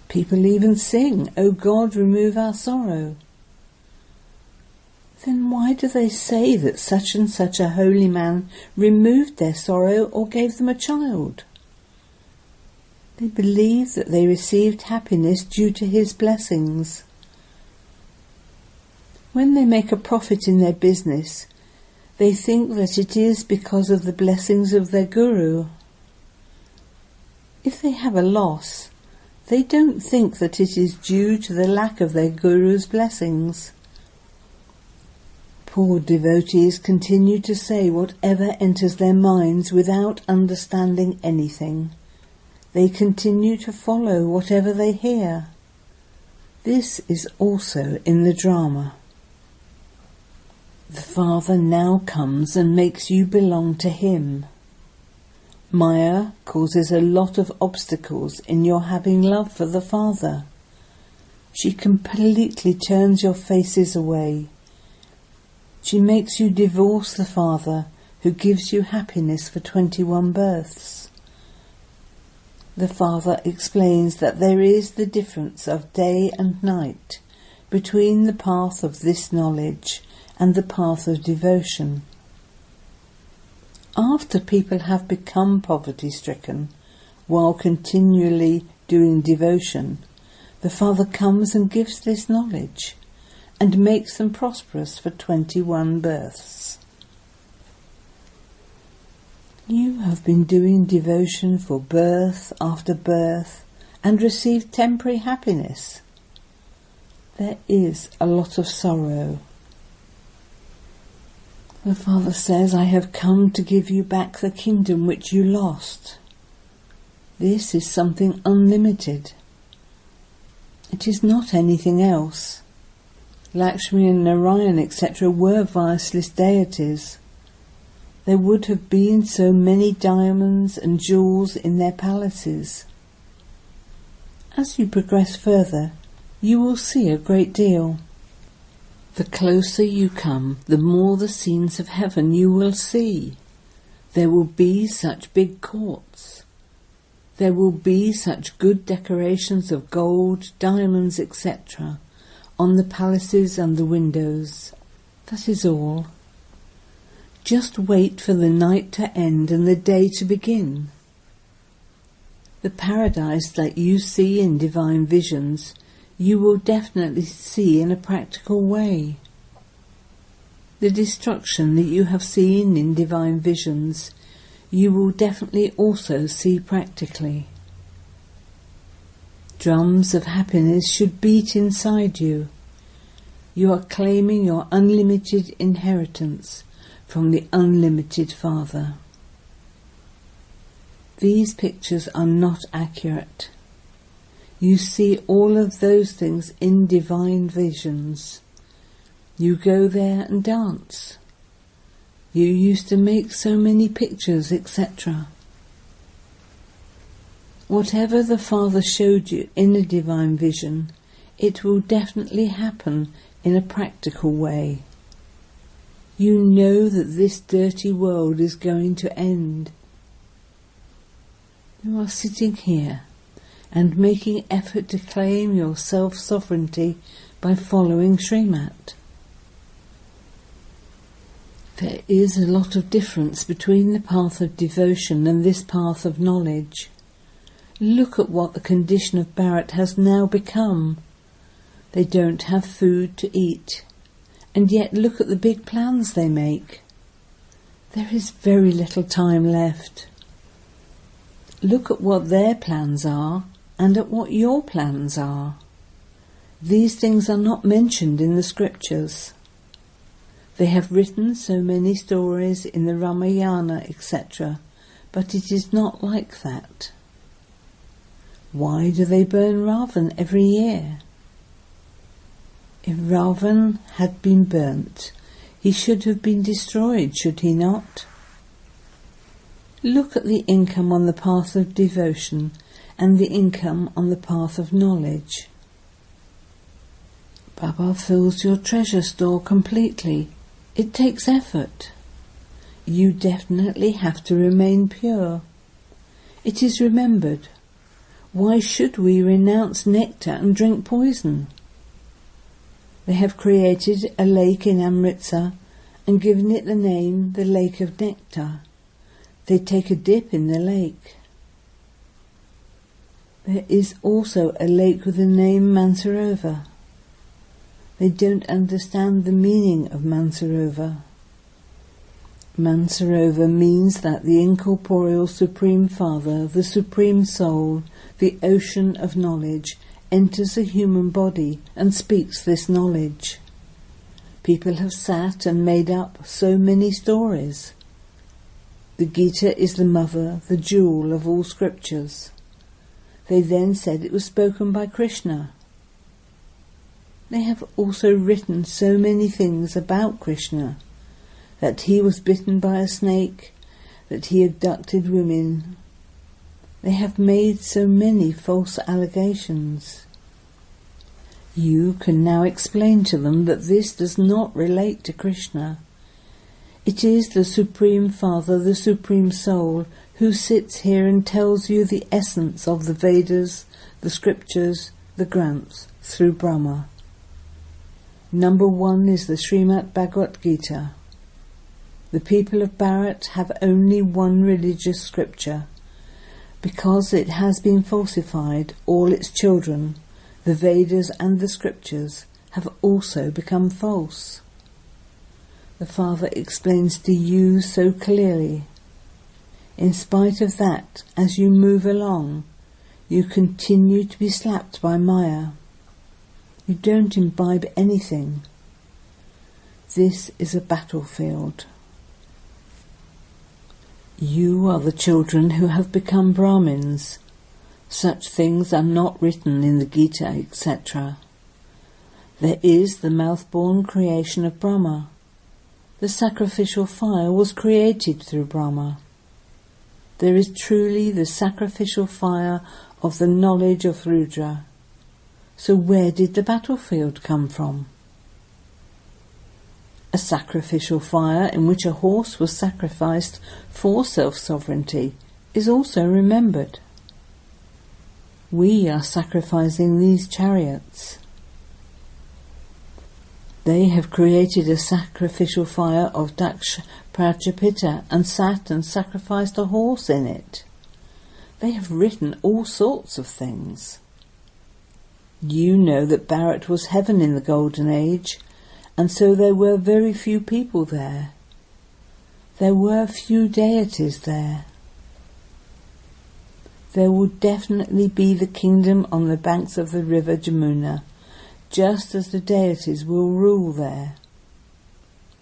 B: People even sing, "O God, remove our sorrow." Then why do they say that such and such a holy man removed their sorrow or gave them a child? They believe that they received happiness due to his blessings. When they make a profit in their business, they think that it is because of the blessings of their guru. If they have a loss, they don't think that it is due to the lack of their guru's blessings. Poor devotees continue to say whatever enters their minds without understanding anything. They continue to follow whatever they hear. This is also in the drama. The Father now comes and makes you belong to him. Maya causes a lot of obstacles in your having love for the Father. She completely turns your faces away. She makes you divorce the Father who gives you happiness for 21 births. The Father explains that there is the difference of day and night between the path of this knowledge and the path of devotion. After people have become poverty-stricken while continually doing devotion, the Father comes and gives this knowledge and makes them prosperous for 21 births. You have been doing devotion for birth after birth and received temporary happiness. There is a lot of sorrow. The Father says, "I have come to give you back the kingdom which you lost." This is something unlimited. It is not anything else. Lakshmi and Narayan, etc. were voiceless deities. There would have been so many diamonds and jewels in their palaces. As you progress further, you will see a great deal. The closer you come, the more the scenes of heaven you will see. There will be such big courts. There will be such good decorations of gold, diamonds, etc. on the palaces and the windows. That is all. Just wait for the night to end and the day to begin. The paradise that you see in divine visions, you will definitely see in a practical way. The destruction that you have seen in divine visions, you will definitely also see practically. Drums of happiness should beat inside you. You are claiming your unlimited inheritance from the unlimited Father. These pictures are not accurate. You see all of those things in divine visions. You go there and dance. You used to make so many pictures, etc. Whatever the Father showed you in a divine vision, it will definitely happen in a practical way. You know that this dirty world is going to end. You are sitting here and making effort to claim your self-sovereignty by following Srimat. There is a lot of difference between the path of devotion and this path of knowledge. Look at what the condition of Bharat has now become. They don't have food to eat, and yet look at the big plans they make. There is very little time left. Look at what their plans are and at what your plans are. These things are not mentioned in the scriptures. They have written so many stories in the Ramayana, etc., but it is not like that. Why do they burn Ravan every year? If Ravan had been burnt, he should have been destroyed, should he not? Look at the income on the path of devotion and the income on the path of knowledge. Baba fills your treasure store completely. It takes effort. You definitely have to remain pure. It is remembered. Why should we renounce nectar and drink poison? They have created a lake in Amritsar and given it the name the Lake of Nectar. They take a dip in the lake. There is also a lake with the name Mansarovar. They don't understand the meaning of Mansarovar. Mansarovar means that the incorporeal Supreme Father, the Supreme Soul, the ocean of knowledge, enters a human body and speaks this knowledge. People have sat and made up so many stories. The Gita is the mother, the jewel of all scriptures. They then said it was spoken by Krishna. They have also written so many things about Krishna, that he was bitten by a snake, that he abducted women. They have made so many false allegations. You can now explain to them that this does not relate to Krishna. It is the Supreme Father, the Supreme Soul, who sits here and tells you the essence of the Vedas, the scriptures, the Granths, through Brahma. Number 1 is the Srimad Bhagavad Gita. The people of Bharat have only one religious scripture. Because it has been falsified, all its children, the Vedas and the scriptures, have also become false. The Father explains to you so clearly. In spite of that, as you move along, you continue to be slapped by Maya. You don't imbibe anything. This is a battlefield. You are the children who have become Brahmins. Such things are not written in the Gita, etc. There is the mouth-born creation of Brahma. The sacrificial fire was created through Brahma. There is truly the sacrificial fire of the knowledge of Rudra. So where did the battlefield come from? A sacrificial fire in which a horse was sacrificed for self-sovereignty is also remembered. We are sacrificing these chariots. They have created a sacrificial fire of Daksha Prajapita and sat and sacrificed a horse in it. They have written all sorts of things. You know that Bharat was heaven in the Golden Age, and so there were very few people there. There were few deities there. There will definitely be the kingdom on the banks of the river Jamuna, just as the deities will rule there.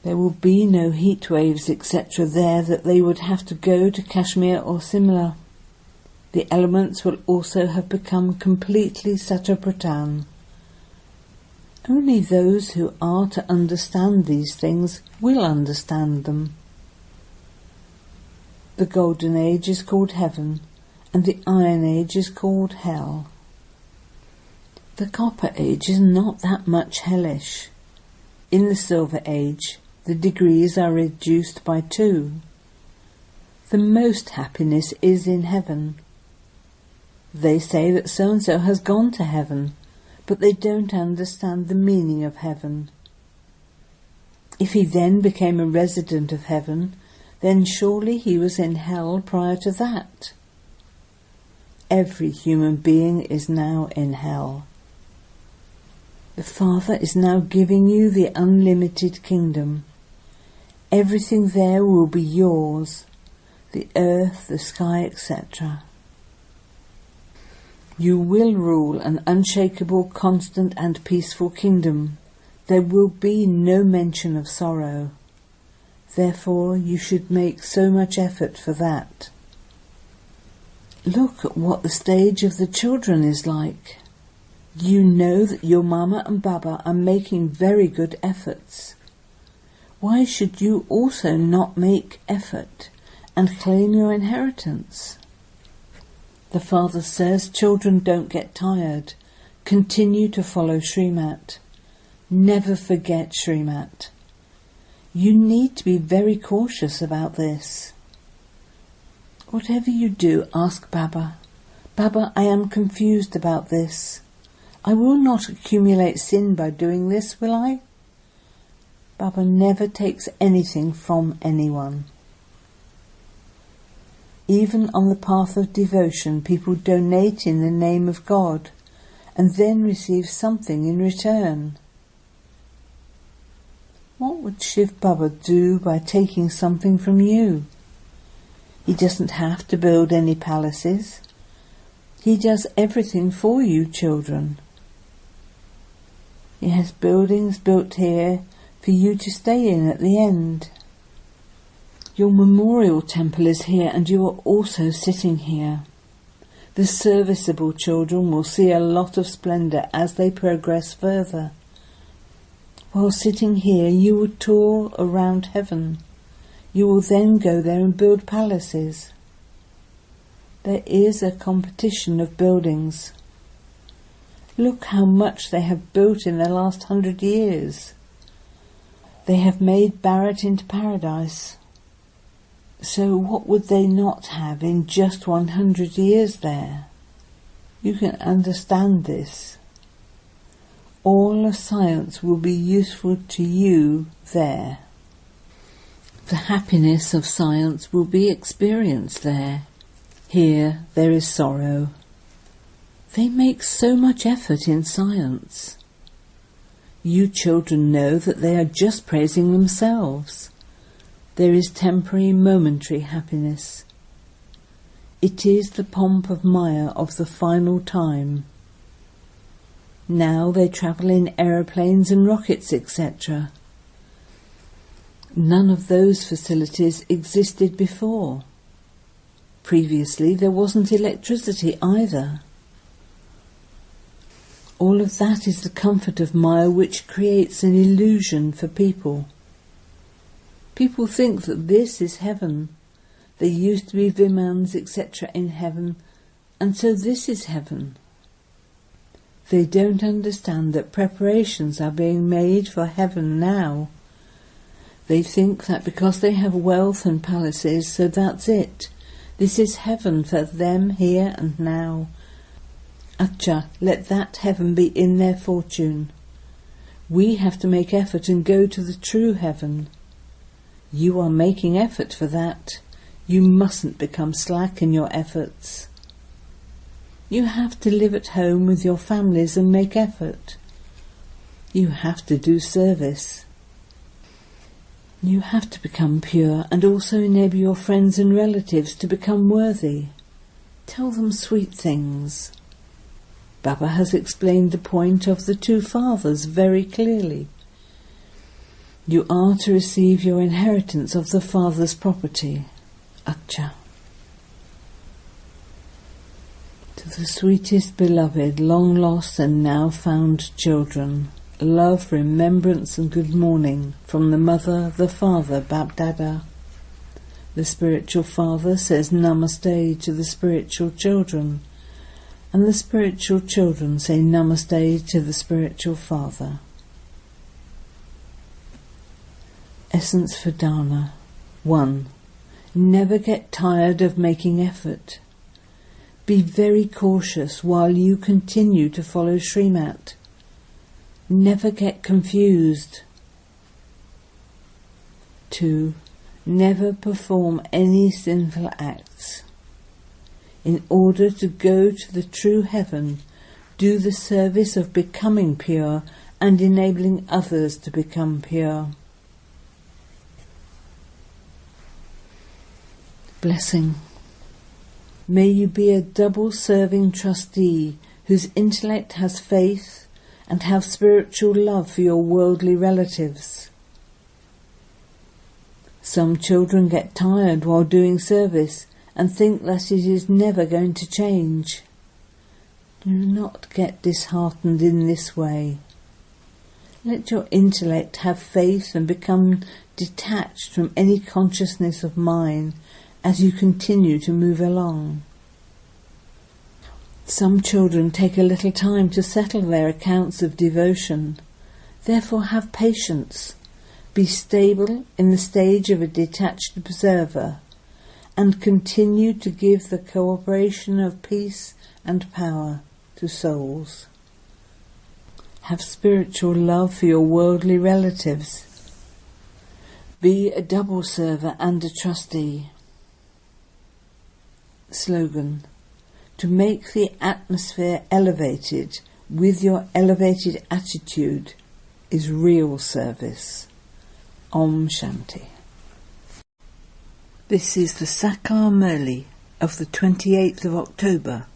B: There will be no heat waves, etc. there that they would have to go to Kashmir or Simla. The elements will also have become completely Satapratan. Only those who are to understand these things will understand them. The Golden Age is called Heaven, and the Iron Age is called Hell. The Copper Age is not that much hellish. In the Silver Age, the degrees are reduced by 2. The most happiness is in heaven. They say that so-and-so has gone to heaven, but they don't understand the meaning of heaven. If he then became a resident of heaven, then surely he was in hell prior to that. Every human being is now in hell. The Father is now giving you the unlimited kingdom. Everything there will be yours, the earth, the sky, etc. You will rule an unshakable, constant and peaceful kingdom. There will be no mention of sorrow. Therefore you should make so much effort for that. Look at what the stage of the children is like. You know that your Mama and Baba are making very good efforts. Why should you also not make effort and claim your inheritance? The Father says, children, don't get tired. Continue to follow Srimat. Never forget Srimat. You need to be very cautious about this. Whatever you do, ask Baba. Baba, I am confused about this. I will not accumulate sin by doing this, will I? Baba never takes anything from anyone. Even on the path of devotion, people donate in the name of God and then receive something in return. What would Shiv Baba do by taking something from you? He doesn't have to build any palaces. He does everything for you, children. He has buildings built here for you to stay in at the end. Your memorial temple is here and you are also sitting here. The serviceable children will see a lot of splendour as they progress further. While sitting here you will tour around heaven. You will then go there and build palaces. There is a competition of buildings. Look how much they have built in the last 100 years. They have made Bharat into paradise. So what would they not have in just 100 years there? You can understand this. All of science will be useful to you there. The happiness of science will be experienced there. Here there is sorrow. They make so much effort in science. You children know that they are just praising themselves. There is temporary, momentary happiness. It is the pomp of Maya of the final time. Now they travel in aeroplanes and rockets, etc. None of those facilities existed before. Previously there wasn't electricity either. All of that is the comfort of Maya, which creates an illusion for people. People think that this is heaven. There used to be Vimans, etc. in heaven, and so this is heaven. They don't understand that preparations are being made for heaven now. They think that because they have wealth and palaces, so that's it. This is heaven for them here and now. Acha, let that heaven be in their fortune. We have to make effort and go to the true heaven. You are making effort for that. You mustn't become slack in your efforts. You have to live at home with your families and make effort. You have to do service. You have to become pure and also enable your friends and relatives to become worthy. Tell them sweet things. Baba has explained the point of the two fathers very clearly. You are to receive your inheritance of the father's property. Acha. To the sweetest beloved, long lost and now found children, love, remembrance and good morning from the mother, the father, Bab-Dada. The spiritual father says Namaste to the spiritual children, and the spiritual children say Namaste to the spiritual father. Essence for Dana. 1. Never get tired of making effort. Be very cautious while you continue to follow Srimat. Never get confused. 2. Never perform any sinful acts. In order to go to the true heaven, do the service of becoming pure and enabling others to become pure. Blessing. May you be a double-serving trustee whose intellect has faith and have spiritual love for your worldly relatives. Some children get tired while doing service and think that it is never going to change. Do not get disheartened in this way. Let your intellect have faith and become detached from any consciousness of mine as you continue to move along. Some children take a little time to settle their accounts of devotion. Therefore have patience. Be stable in the stage of a detached observer and continue to give the cooperation of peace and power to souls. Have spiritual love for your worldly relatives. Be a double server and a trustee. Slogan. To make the atmosphere elevated with your elevated attitude is real service. Om Shanti. This is the Sakar Murli of the 28th of October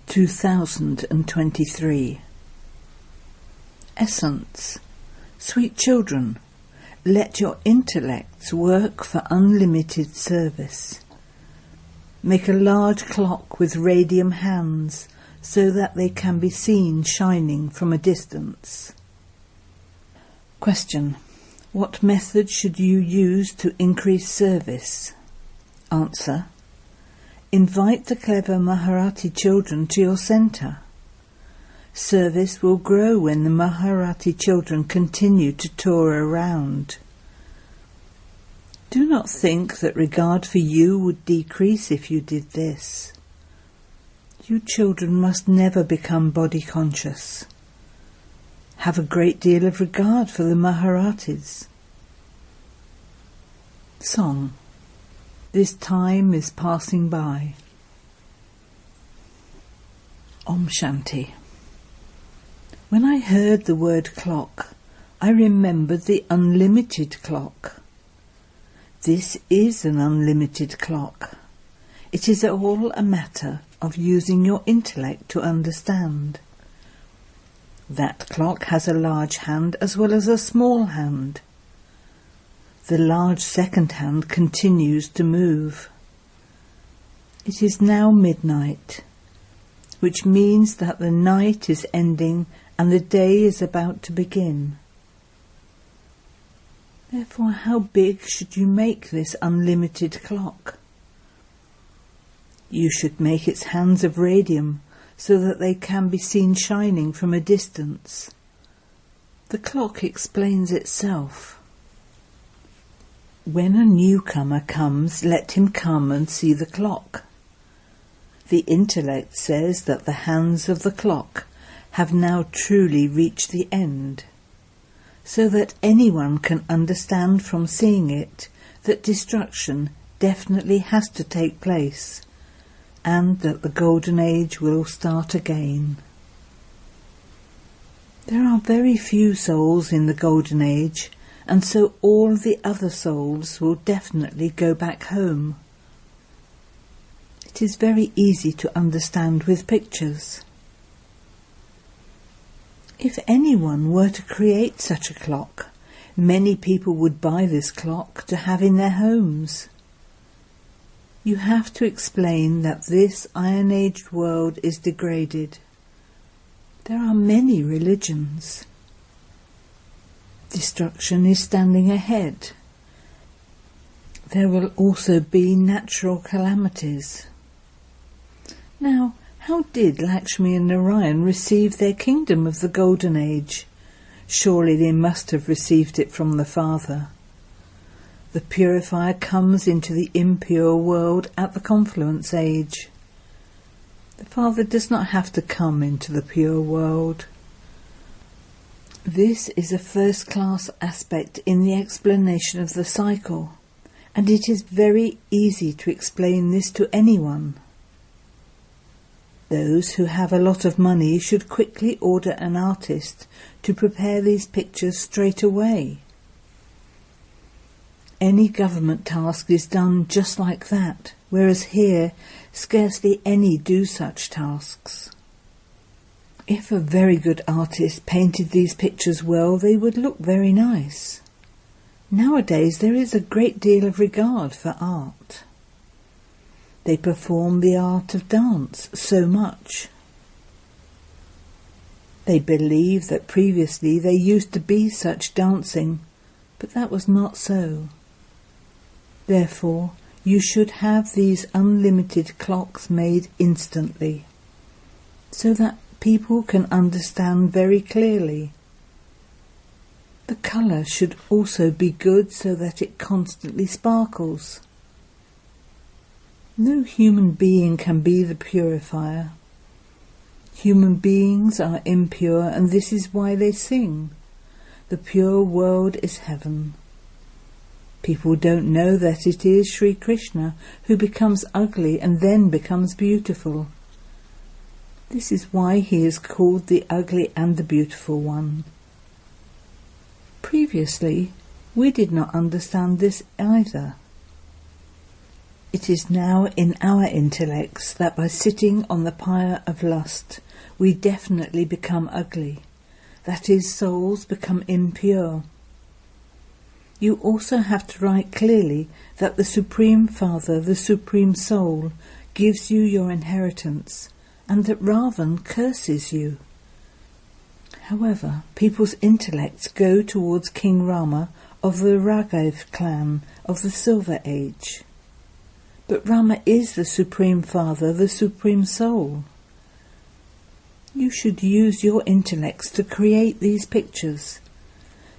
B: 2023. Essence. Sweet children, let your intellects work for unlimited service. Make a large clock with radium hands so that they can be seen shining from a distance. Question. What method should you use to increase service? Answer. Invite the clever Maharati children to your centre. Service will grow when the Maharati children continue to tour around. Do not think that regard for you would decrease if you did this. You children must never become body conscious. Have a great deal of regard for the Maharatis. Song. This time is passing by. Om Shanti. When I heard the word clock, I remembered the unlimited clock. This is an unlimited clock. It is all a matter of using your intellect to understand. That clock has a large hand as well as a small hand. The large second hand continues to move. It is now midnight. which means that the night is ending and the day is about to begin. Therefore, how big should you make this unlimited clock? You should make its hands of radium so that they can be seen shining from a distance. The clock explains itself. When a newcomer comes, let him come and see the clock. The intellect says that the hands of the clock have now truly reached the end, so that anyone can understand from seeing it that destruction definitely has to take place, and that the golden age will start again. There are very few souls in the golden age, and so all the other souls will definitely go back home. It is very easy to understand with pictures. If anyone were to create such a clock, many people would buy this clock to have in their homes. You have to explain that this iron-aged world is degraded. There are many religions. Destruction is standing ahead. There will also be natural calamities. Now, how did Lakshmi and Narayan receive their kingdom of the Golden Age? Surely they must have received it from the Father. The purifier comes into the impure world at the confluence age. The Father does not have to come into the pure world. This is a first-class aspect in the explanation of the cycle, and it is very easy to explain this to anyone. Those who have a lot of money should quickly order an artist to prepare these pictures straight away. Any government task is done just like that, whereas here scarcely any do such tasks. If a very good artist painted these pictures well, they would look very nice. Nowadays there is a great deal of regard for art. They perform the art of dance so much. They believe that previously there used to be such dancing, but that was not so. Therefore, you should have these unlimited clocks made instantly, so that people can understand very clearly. The colour should also be good so that it constantly sparkles. No human being can be the purifier. Human beings are impure, and this is why they sing. The pure world is heaven. People don't know that it is Sri Krishna who becomes ugly and then becomes beautiful. This is why he is called the ugly and the beautiful one. Previously, we did not understand this either. It is now in our intellects that by sitting on the pyre of lust, we definitely become ugly. That is, souls become impure. You also have to write clearly that the Supreme Father, the Supreme Soul, gives you your inheritance, and that Ravan curses you. However, people's intellects go towards King Rama of the Raghav clan of the Silver Age. But Rama is the Supreme Father, the Supreme Soul. You should use your intellects to create these pictures,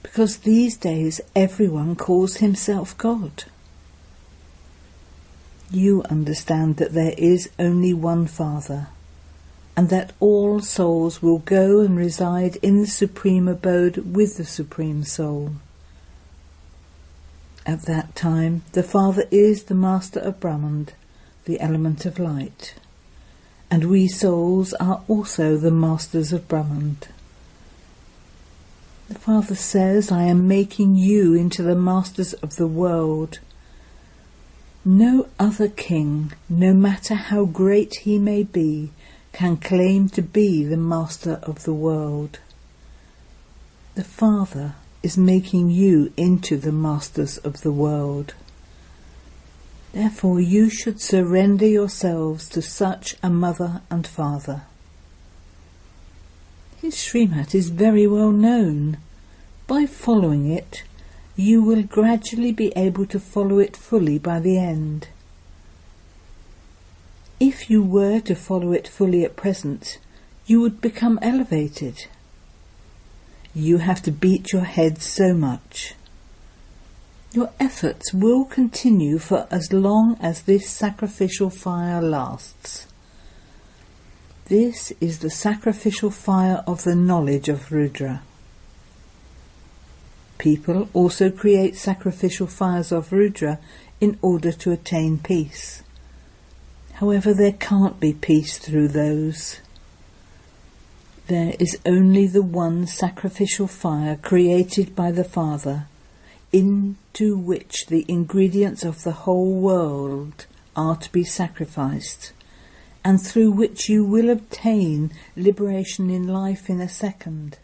B: because these days everyone calls himself God. You understand that there is only one Father, and that all souls will go and reside in the Supreme Abode with the Supreme Soul. At that time, the Father is the Master of Brahman, the element of light, and we souls are also the Masters of Brahman. The Father says, I am making you into the Masters of the world. No other king, no matter how great he may be, can claim to be the Master of the world. The Father is making you into the Masters of the world. Therefore you should surrender yourselves to such a Mother and Father. His Srimat is very well known. By following it, you will gradually be able to follow it fully by the end. If you were to follow it fully at present, you would become elevated. You have to beat your head so much. Your efforts will continue for as long as this sacrificial fire lasts. This is the sacrificial fire of the knowledge of Rudra. People also create sacrificial fires of Rudra in order to attain peace. However, there can't be peace through those. There is only the one sacrificial fire created by the Father, into which the ingredients of the whole world are to be sacrificed, and through which you will obtain liberation in life in a second.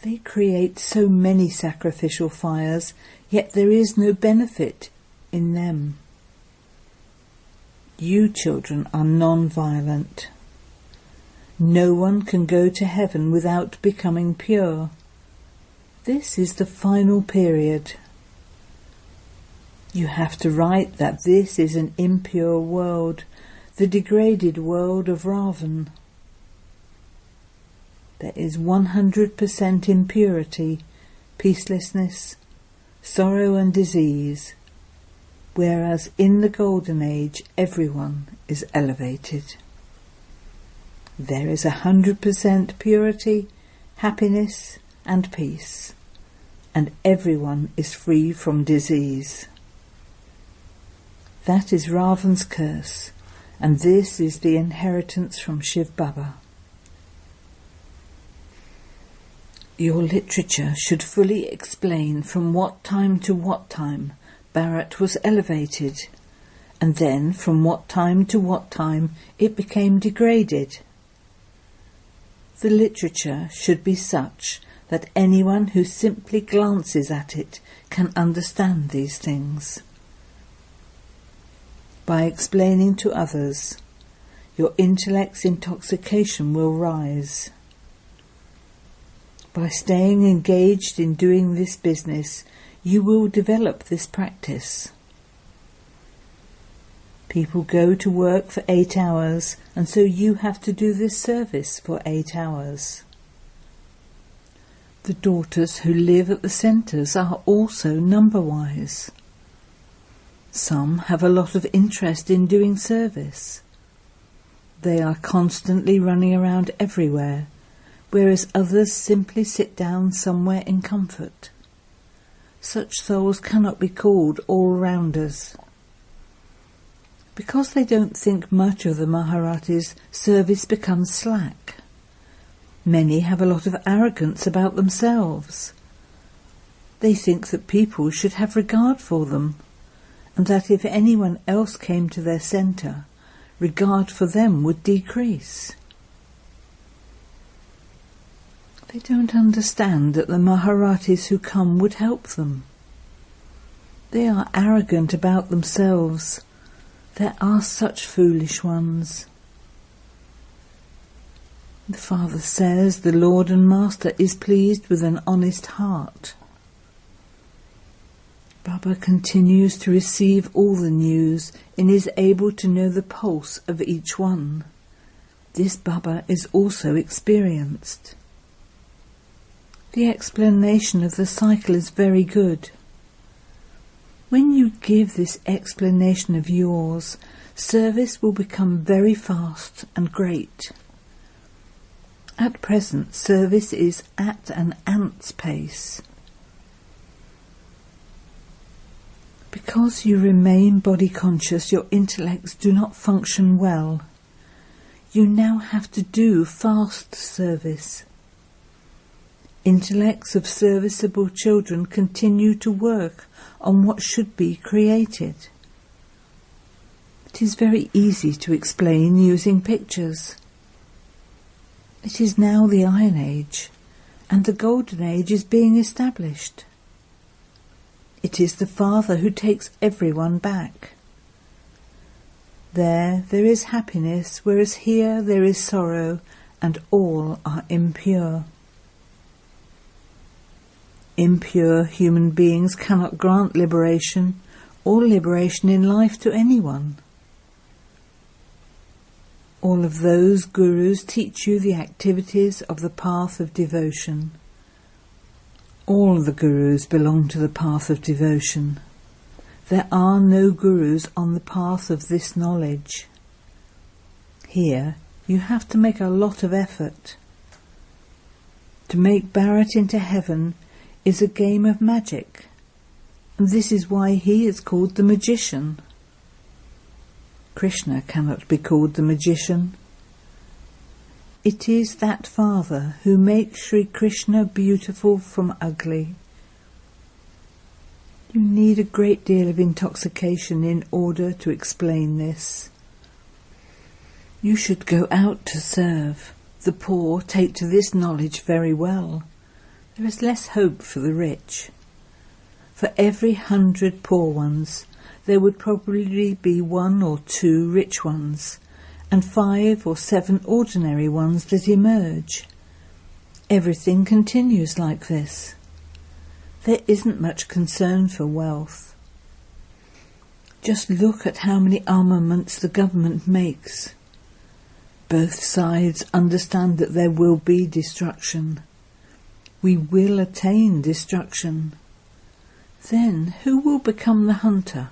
B: They create so many sacrificial fires, yet there is no benefit in them. You children are non-violent. No one can go to heaven without becoming pure. This is the final period. You have to write that this is an impure world, the degraded world of Ravan. There is 100% impurity, peacelessness, sorrow and disease, whereas in the Golden Age everyone is elevated. There is 100% purity, happiness and peace, and everyone is free from disease. That is Ravan's curse, and this is the inheritance from Shiv Baba. Your literature should fully explain from what time to what time Bharat was elevated, and then from what time to what time it became degraded. The literature should be such that anyone who simply glances at it can understand these things. By explaining to others, your intellect's intoxication will rise. By staying engaged in doing this business, you will develop this practice. People go to work for 8 hours, and so you have to do this service for 8 hours. The daughters who live at the centres are also number-wise. Some have a lot of interest in doing service. They are constantly running around everywhere, whereas others simply sit down somewhere in comfort. Such souls cannot be called all-rounders. Because they don't think much of the Maharatis, service becomes slack. Many have a lot of arrogance about themselves. They think that people should have regard for them, and that if anyone else came to their centre, regard for them would decrease. They don't understand that the Maharatis who come would help them. They are arrogant about themselves. There are such foolish ones. The Father says the Lord and Master is pleased with an honest heart. Baba continues to receive all the news and is able to know the pulse of each one. This Baba is also experienced. The explanation of the cycle is very good. When you give this explanation of yours, service will become very fast and great. At present, service is at an ant's pace. Because you remain body conscious, your intellects do not function well. You now have to do fast service. Intellects of serviceable children continue to work on what should be created. It is very easy to explain using pictures. It is now the Iron Age, and the Golden Age is being established. It is the Father who takes everyone back. There is happiness, whereas here there is sorrow, and all are impure. Impure human beings cannot grant liberation or liberation in life to anyone. All of those gurus teach you the activities of the path of devotion. All the gurus belong to the path of devotion. There are no gurus on the path of this knowledge. Here you have to make a lot of effort. To make Bharat into heaven is a game of magic, and this is why he is called the magician. Krishna cannot be called the magician. It is that Father who makes Sri Krishna beautiful from ugly. You need a great deal of intoxication in order to explain this. You should go out to serve. The poor take to this knowledge very well. There is less hope for the rich. For every 100 poor ones, there would probably be 1 or 2 rich ones, and 5 or 7 ordinary ones that emerge. Everything continues like this. There isn't much concern for wealth. Just look at how many armaments the government makes. Both sides understand that there will be destruction. We will attain destruction. Then who will become the hunter?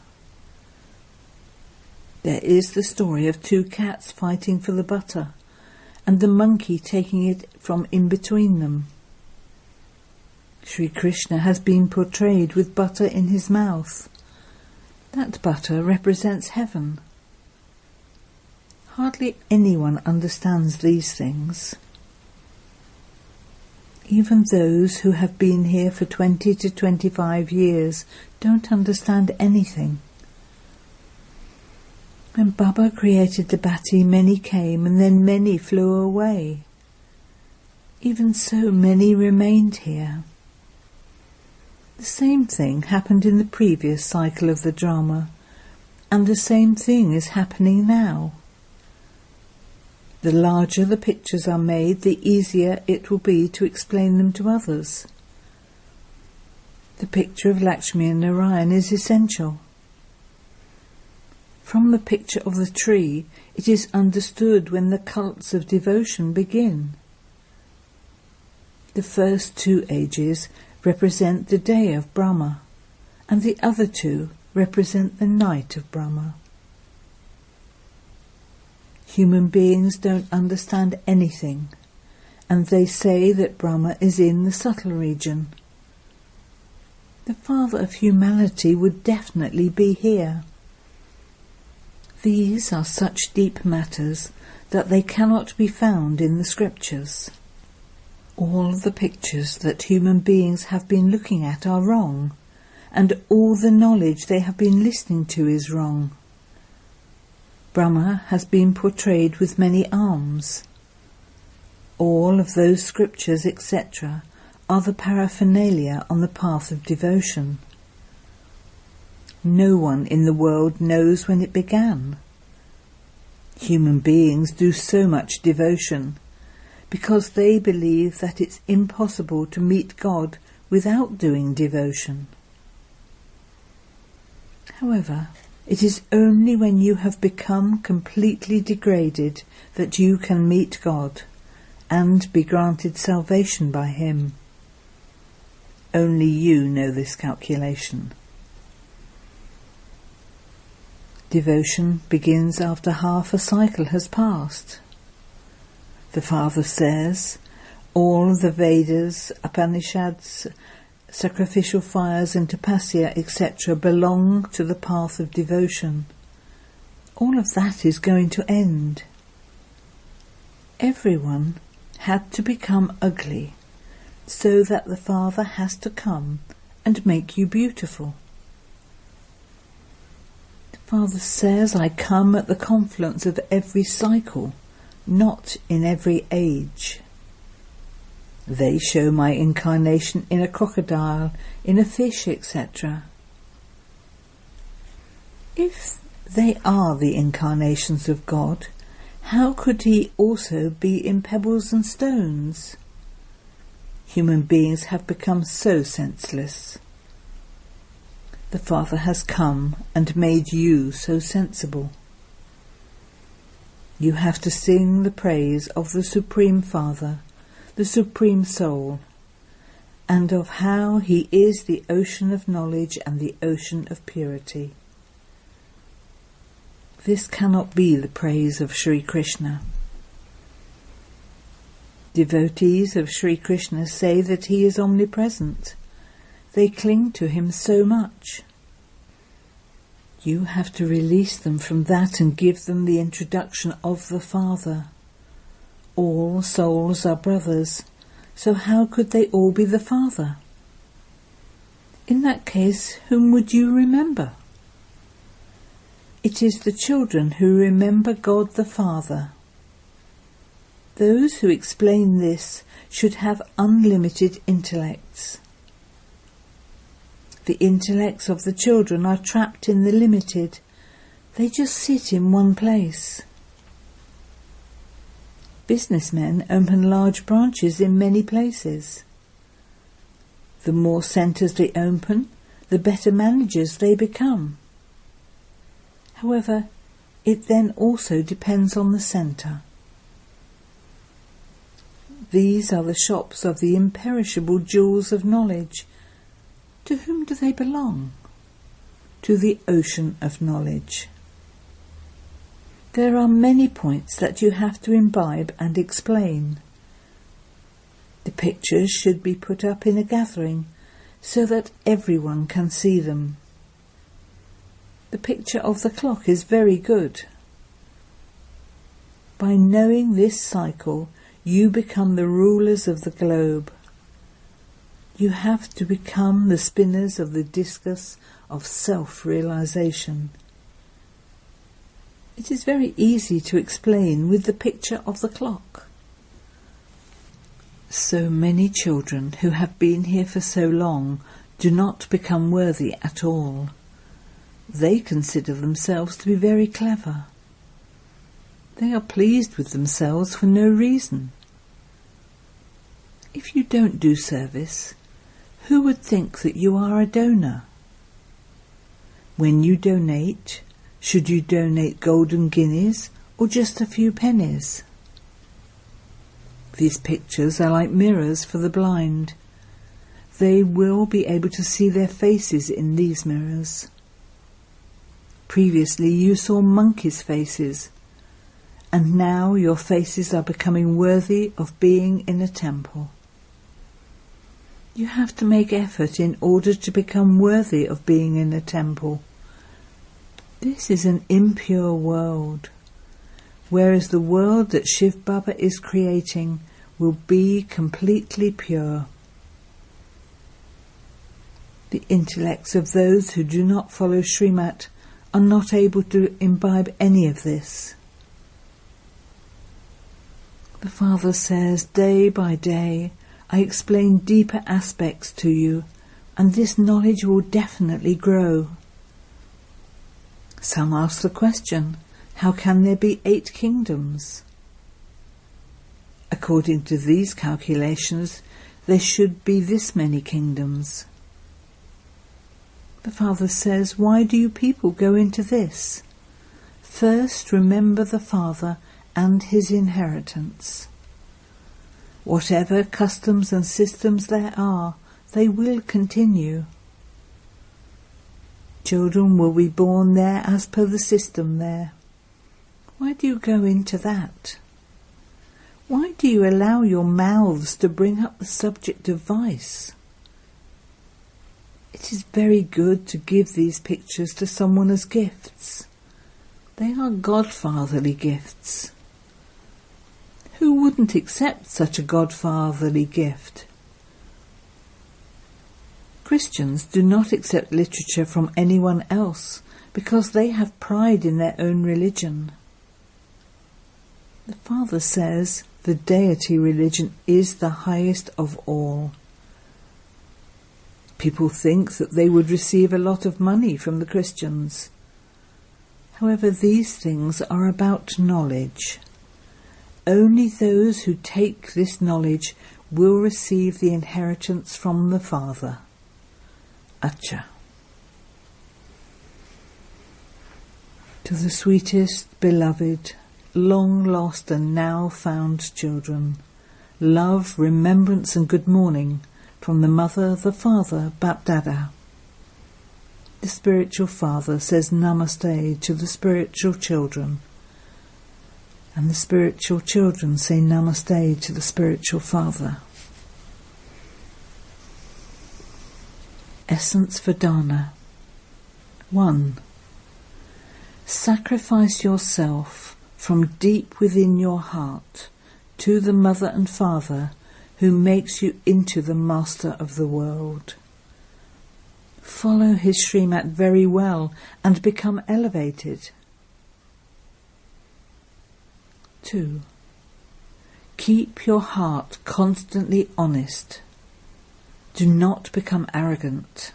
B: There is the story of 2 cats fighting for the butter, and the monkey taking it from in between them. Sri Krishna has been portrayed with butter in his mouth. That butter represents heaven. Hardly anyone understands these things. Even those who have been here for 20 to 25 years don't understand anything. When Baba created the Bhatti, many came and then many flew away. Even so, many remained here. The same thing happened in the previous cycle of the drama, and the same thing is happening now. The larger the pictures are made, the easier it will be to explain them to others. The picture of Lakshmi and Narayan is essential. From the picture of the tree, it is understood when the cults of devotion begin. The first 2 ages represent the day of Brahma, and the other 2 represent the night of Brahma. Human beings don't understand anything, and they say that Brahma is in the subtle region. The Father of humanity would definitely be here. These are such deep matters that they cannot be found in the scriptures. All the pictures that human beings have been looking at are wrong, and all the knowledge they have been listening to is wrong. Brahma has been portrayed with many arms. All of those scriptures, etc., are the paraphernalia on the path of devotion. No one in the world knows when it began. Human beings do so much devotion because they believe that it's impossible to meet God without doing devotion. However, it is only when you have become completely degraded that you can meet God and be granted salvation by Him. Only you know this calculation. Devotion begins after half a cycle has passed. The Father says, all the Vedas, Upanishads, sacrificial fires and tapasya, etc. belong to the path of devotion. All of that is going to end. Everyone had to become ugly, so that the Father has to come and make you beautiful. Father says, I come at the confluence of every cycle, not in every age. They show my incarnation in a crocodile, in a fish, etc. If they are the incarnations of God, how could he also be in pebbles and stones? Human beings have become so senseless. The Father has come and made you so sensible. You have to sing the praise of the Supreme Father, the Supreme Soul, and of how he is the ocean of knowledge and the ocean of purity. This cannot be the praise of Sri Krishna. Devotees of Sri Krishna say that he is omnipresent. They cling to him so much. You have to release them from that and give them the introduction of the Father. All souls are brothers, so how could they all be the Father? In that case, whom would you remember? It is the children who remember God the Father. Those who explain this should have unlimited intellects. The intellects of the children are trapped in the limited. They just sit in one place. Businessmen open large branches in many places. The more centres they open, the better managers they become. However, it then also depends on the centre. These are the shops of the imperishable jewels of knowledge. To whom do they belong? To the ocean of knowledge. There are many points that you have to imbibe and explain. The pictures should be put up in a gathering so that everyone can see them. The picture of the clock is very good. By knowing this cycle, you become the rulers of the globe. You have to become the spinners of the discus of self-realization. It is very easy to explain with the picture of the clock. So many children who have been here for so long do not become worthy at all. They consider themselves to be very clever. They are pleased with themselves for no reason. If you don't do service, who would think that you are a donor? When you donate, should you donate golden guineas or just a few pennies? These pictures are like mirrors for the blind. They will be able to see their faces in these mirrors. Previously you saw monkeys' faces, and now your faces are becoming worthy of being in a temple. You have to make effort in order to become worthy of being in a temple. This is an impure world, whereas the world that Shiv Baba is creating will be completely pure. The intellects of those who do not follow Srimat are not able to imbibe any of this. The Father says, day by day, I explain deeper aspects to you, and this knowledge will definitely grow. Some ask the question, how can there be 8 kingdoms? According to these calculations, there should be this many kingdoms. The Father says, why do you people go into this? First remember the Father and his inheritance. Whatever customs and systems there are, they will continue. Children will be born there as per the system there. Why do you go into that? Why do you allow your mouths to bring up the subject of vice? It is very good to give these pictures to someone as gifts. They are godfatherly gifts. Who wouldn't accept such a godfatherly gift? Christians do not accept literature from anyone else because they have pride in their own religion. The Father says the deity religion is the highest of all. People think that they would receive a lot of money from the Christians. However, these things are about knowledge. Only those who take this knowledge will receive the inheritance from the Father. Acha. To the sweetest, beloved, long lost and now found children, love, remembrance and good morning from the Mother, the Father, Bapdada. The spiritual father says Namaste to the spiritual children, and the spiritual children say Namaste to the spiritual father. Essence for Dana. 1. Sacrifice yourself from deep within your heart to the Mother and Father who makes you into the Master of the world. Follow his Srimat very well and become elevated. 2. Keep your heart constantly honest. Do not become arrogant.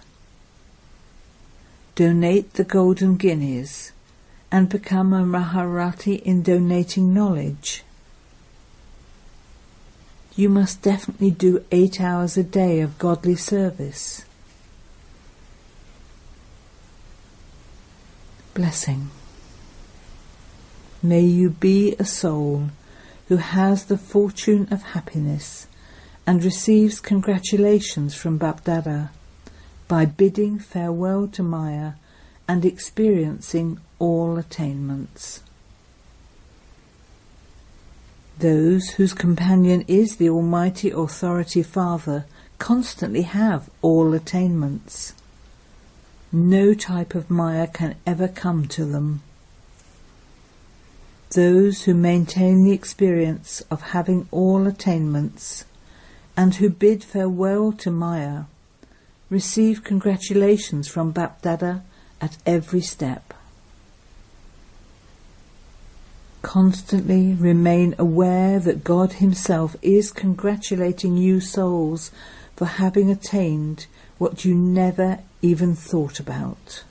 B: Donate the golden guineas and become a Maharati in donating knowledge. You must definitely do 8 hours a day of godly service. Blessing. May you be a soul who has the fortune of happiness and receives congratulations from Bapdada by bidding farewell to Maya and experiencing all attainments. Those whose companion is the Almighty Authority Father constantly have all attainments. No type of Maya can ever come to them. Those who maintain the experience of having all attainments and who bid farewell to Maya receive congratulations from Bapdada at every step. Constantly remain aware that God himself is congratulating you souls for having attained what you never even thought about.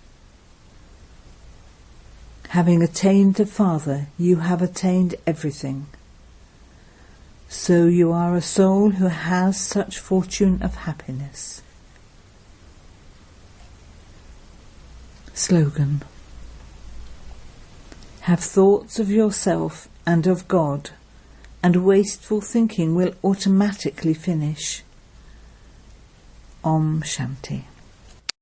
B: Having attained the Father, you have attained everything. So you are a soul who has such fortune of happiness. Slogan. Have thoughts of yourself and of God, and wasteful thinking will automatically finish. Om Shanti.